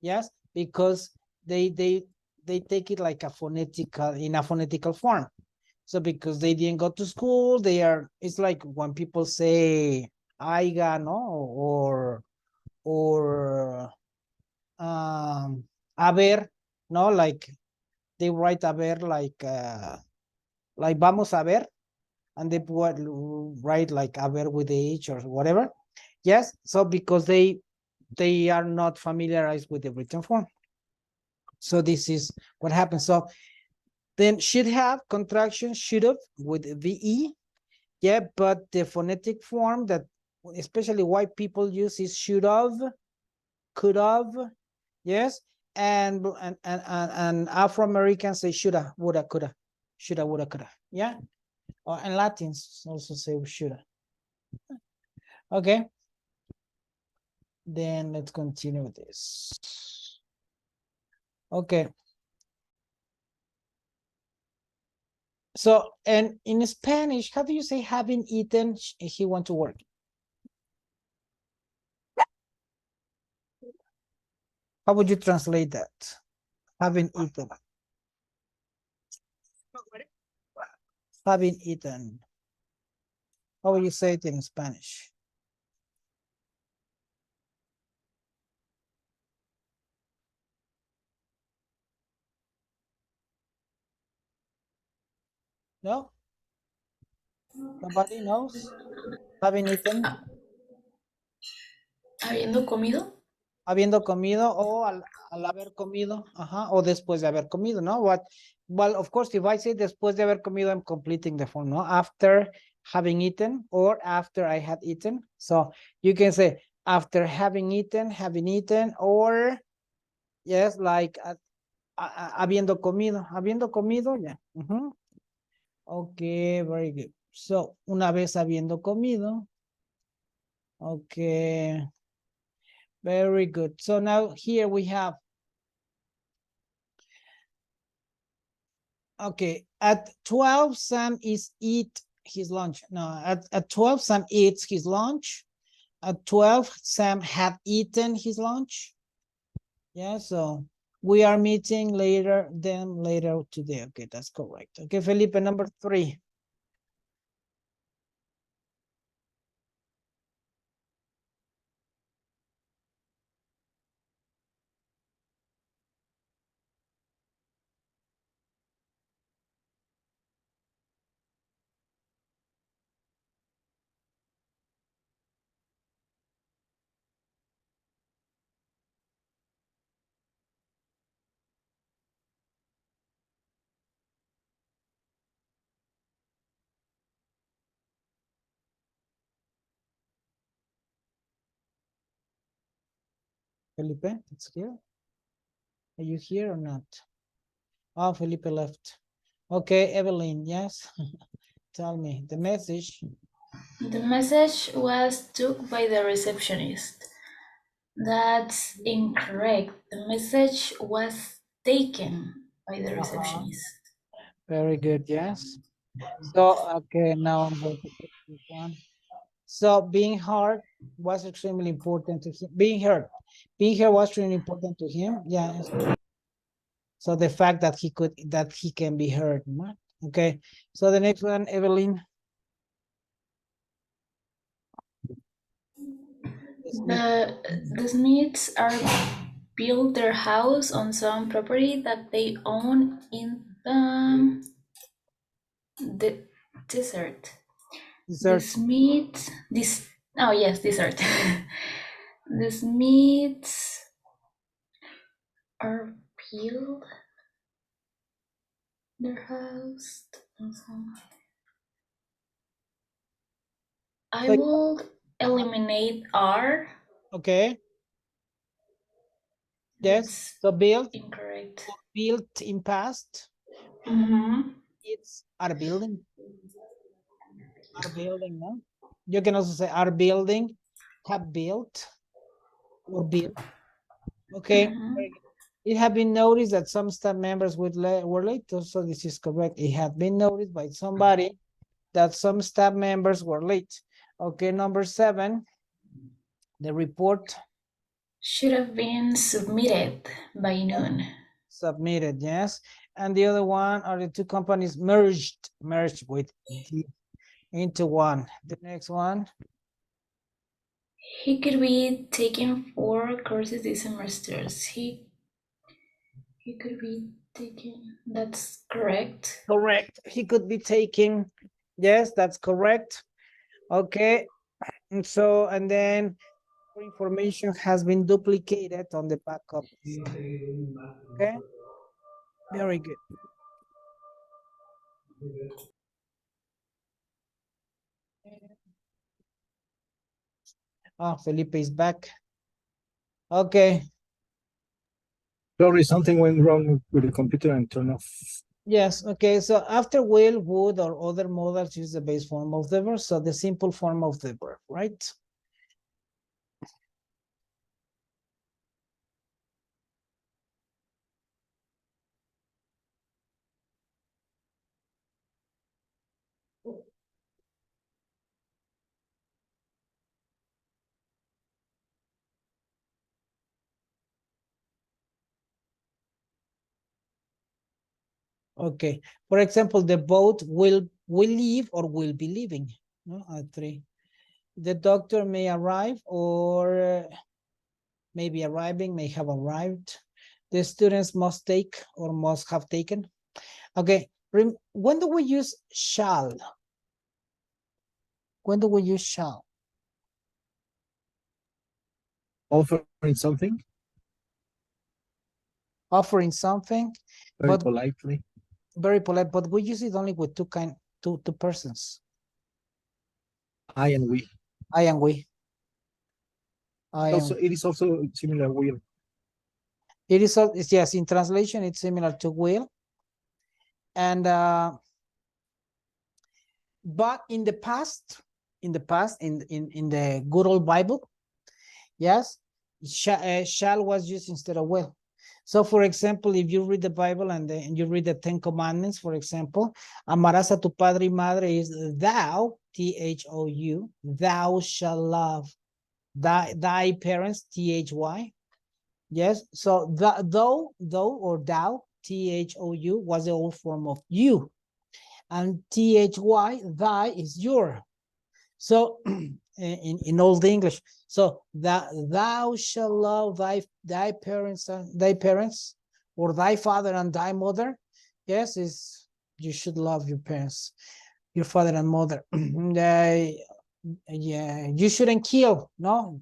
Yes, because they take it like a phonetical form. So because they didn't go to school, it's like when people say aiga, no, or haber, no, like they write haber like vamos a ver, and they write like haber with the H or whatever. Yes, so because they are not familiarized with the written form. So this is what happens. So then should have contraction should have with VE. Yeah, but the phonetic form that especially white people use is should have, could have, yes, and Afro-Americans say shoulda, woulda, coulda, shoulda, woulda, coulda, yeah, and Latins also say shoulda. Okay, then let's continue with this. Okay. So, and in Spanish, how do you say having eaten, he went to work? How would you translate that? Having eaten. Having eaten. How would you say it in Spanish? No? Nobody knows? Having eaten? Habiendo comido. Habiendo comido o al haber comido, o después de haber comido, ¿no? Well, of course, if I say después de haber comido, I'm completing the form, no? After having eaten or after I had eaten. So you can say after having eaten, or yes, like habiendo comido, yeah. Okay, very good. So, una vez habiendo comido. Okay. Very good. So now here we have, okay, at 12, Sam eat his lunch. No, at 12, Sam eats his lunch. At 12, Sam had eaten his lunch. Yeah, so we are meeting later today. Okay, that's correct. Okay, Felipe, number 3. Felipe, it's here. Are you here or not? Oh, Felipe left. Okay, Evelyn, yes. Tell me the message. The message was took by the receptionist. That's incorrect. The message was taken by the receptionist. Very good, yes. So, okay, now I'm going to put this one. So being heard was extremely important to him. Being heard was really important to him. Yes. So the fact that he can be heard. Okay. So the next one, Evelyn. The Smiths are built their house on some property that they own in the desert. The Smiths, desert. The Smiths are built their house on some. I will eliminate R. Okay. Yes. That's so built. Incorrect. Built in past. It's are building. Are building, no? You can also say are building, have built, or built. Okay. It had been noticed that some staff members were late, so this is correct. It had been noticed by somebody that some staff members were late. Okay, number 7, the report should have been submitted by noon. Submitted, yes. And the other one are the two companies merged with into one. The next one. He could be taking 4 courses this semester. He could be taken. That's correct. Correct. He could be taking. Yes, that's correct. Okay. And so, and then information has been duplicated on the backup. Okay. Very good. Oh, Felipe is back. Okay. Sorry, something went wrong with the computer and turned off. Yes. Okay. So after will, would, or other modals use the base form of the verb. So the simple form of the verb, right? Okay. For example, the boat will leave or will be leaving. No, 3. The doctor may arrive or may be arriving, may have arrived. The students must take or must have taken. Okay. When do we use shall? When do we use shall? Offering something Offering something, very but politely. very polite, but we use it only with two persons. I and we. I and we. Also, it is also similar will. It is, yes, in translation, it's similar to will. And, but in the past, in the good old Bible, yes, shall was used instead of will. So, for example, if you read the Bible and you read the 10 Commandments, for example, amarás a tu padre y madre is thou, Thou, thou shall love thy parents, Thy. Yes, so though or thou, Thou, was the old form of you. And Thy, thy is your. So in Old English, so thou shall love thy parents, or thy father and thy mother. Yes, is you should love your parents, your father and mother. Yeah, you shouldn't kill. No,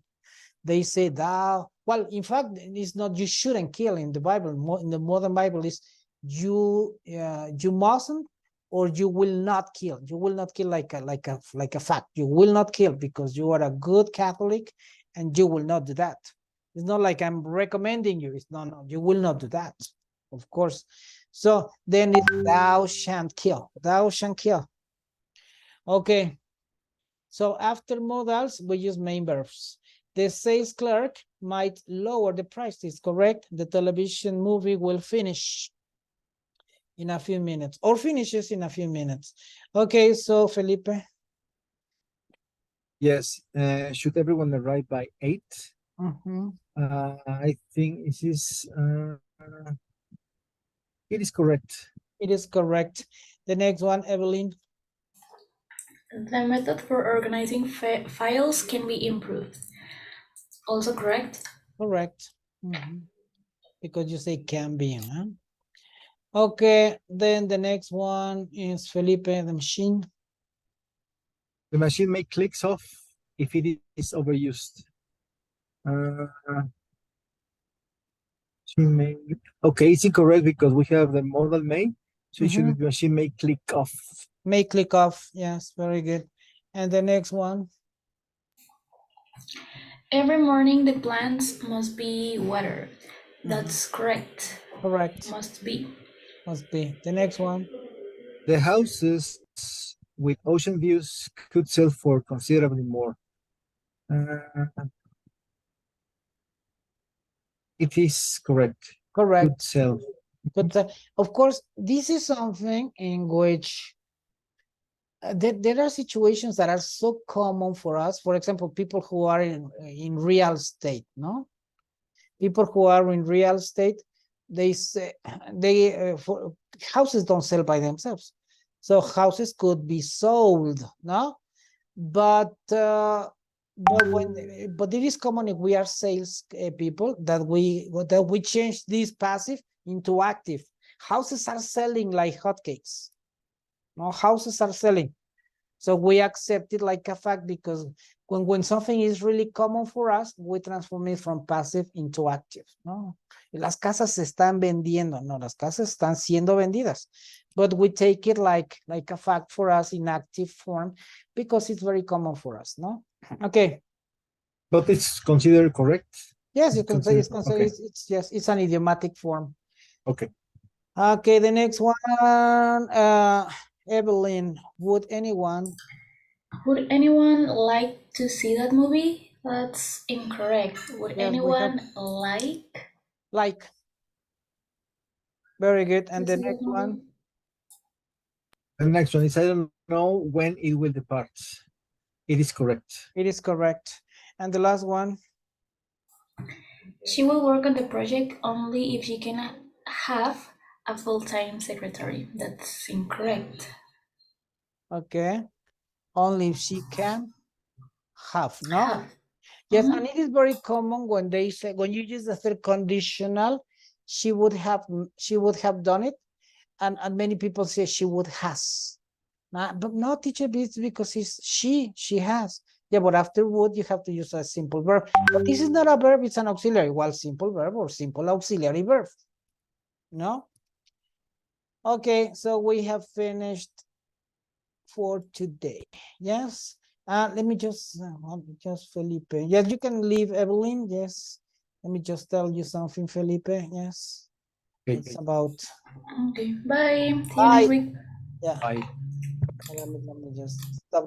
they say thou. Well, in fact, it's not you shouldn't kill in the Bible. In the modern Bible is you mustn't, or you will not kill. You will not kill like a fact. You will not kill because you are a good Catholic, and you will not do that. It's not like I'm recommending you. It's no, you will not do that, of course. So then it's thou shan't kill. Thou shan't kill. Okay. So after modals, we use main verbs. The sales clerk might lower the price. Is correct. The television movie will finish in a few minutes, or finishes in a few minutes. Okay, so Felipe. Yes. Should everyone arrive by 8? I think it is. It is correct. It is correct. The next one, Evelyn. The method for organizing files can be improved. Also correct. Correct. Because you say can be, huh? Okay, then the next one is Felipe, the machine. The machine may clicks off if it is overused. Okay, it's incorrect because we have the modal may, so it should be machine may click off. May click off. Yes, very good. And the next one. Every morning the plants must be watered. That's correct. Correct. Must be. Must be. The next one. The houses with ocean views could sell for considerably more. It is correct. Correct. Could sell. But of course, this is something in which there are situations that are so common for us. For example, people who are in real estate, no? People who are in real estate, they say for houses don't sell by themselves. So houses could be sold, no? But it is common if we are sales people that we change this passive into active. Houses are selling like hotcakes. No, houses are selling. So we accept it like a fact because when something is really common for us, we transform it from passive into active. No, las casas se están vendiendo. No, las casas están siendo vendidas. But we take it like a fact for us in active form because it's very common for us. No, okay. But it's considered correct. Yes, It's you can say considered- okay. it's yes, it's an idiomatic form. Okay. Okay, the next one, Evelyn, would anyone like to see that movie? That's incorrect. Would Yes, we have- anyone like like? Very good. to And the see that next movie? one, The next one is I don't know when it will depart. It is correct. it is correct. And the last one, She will work on the project only if she can have a full-time secretary. That's incorrect. okay, only if she can have, no? Have. Yes, Mhm. and it is very common when they say, when you use the third conditional, she would have done it. And many people say she would has. But no, teacher, it's because it's she has. Yeah, but after would, you have to use a simple verb. But this is not a verb, it's an auxiliary. Well, simple verb or simple auxiliary verb. No? Okay, so we have finished for today. Yes. Let me just Felipe. Yes, you can leave, Evelyn. Yes. Let me just tell you something, Felipe. Yes. Okay. It's about Okay, bye. See you Bye. next week. yeah. Bye. Let me just stop.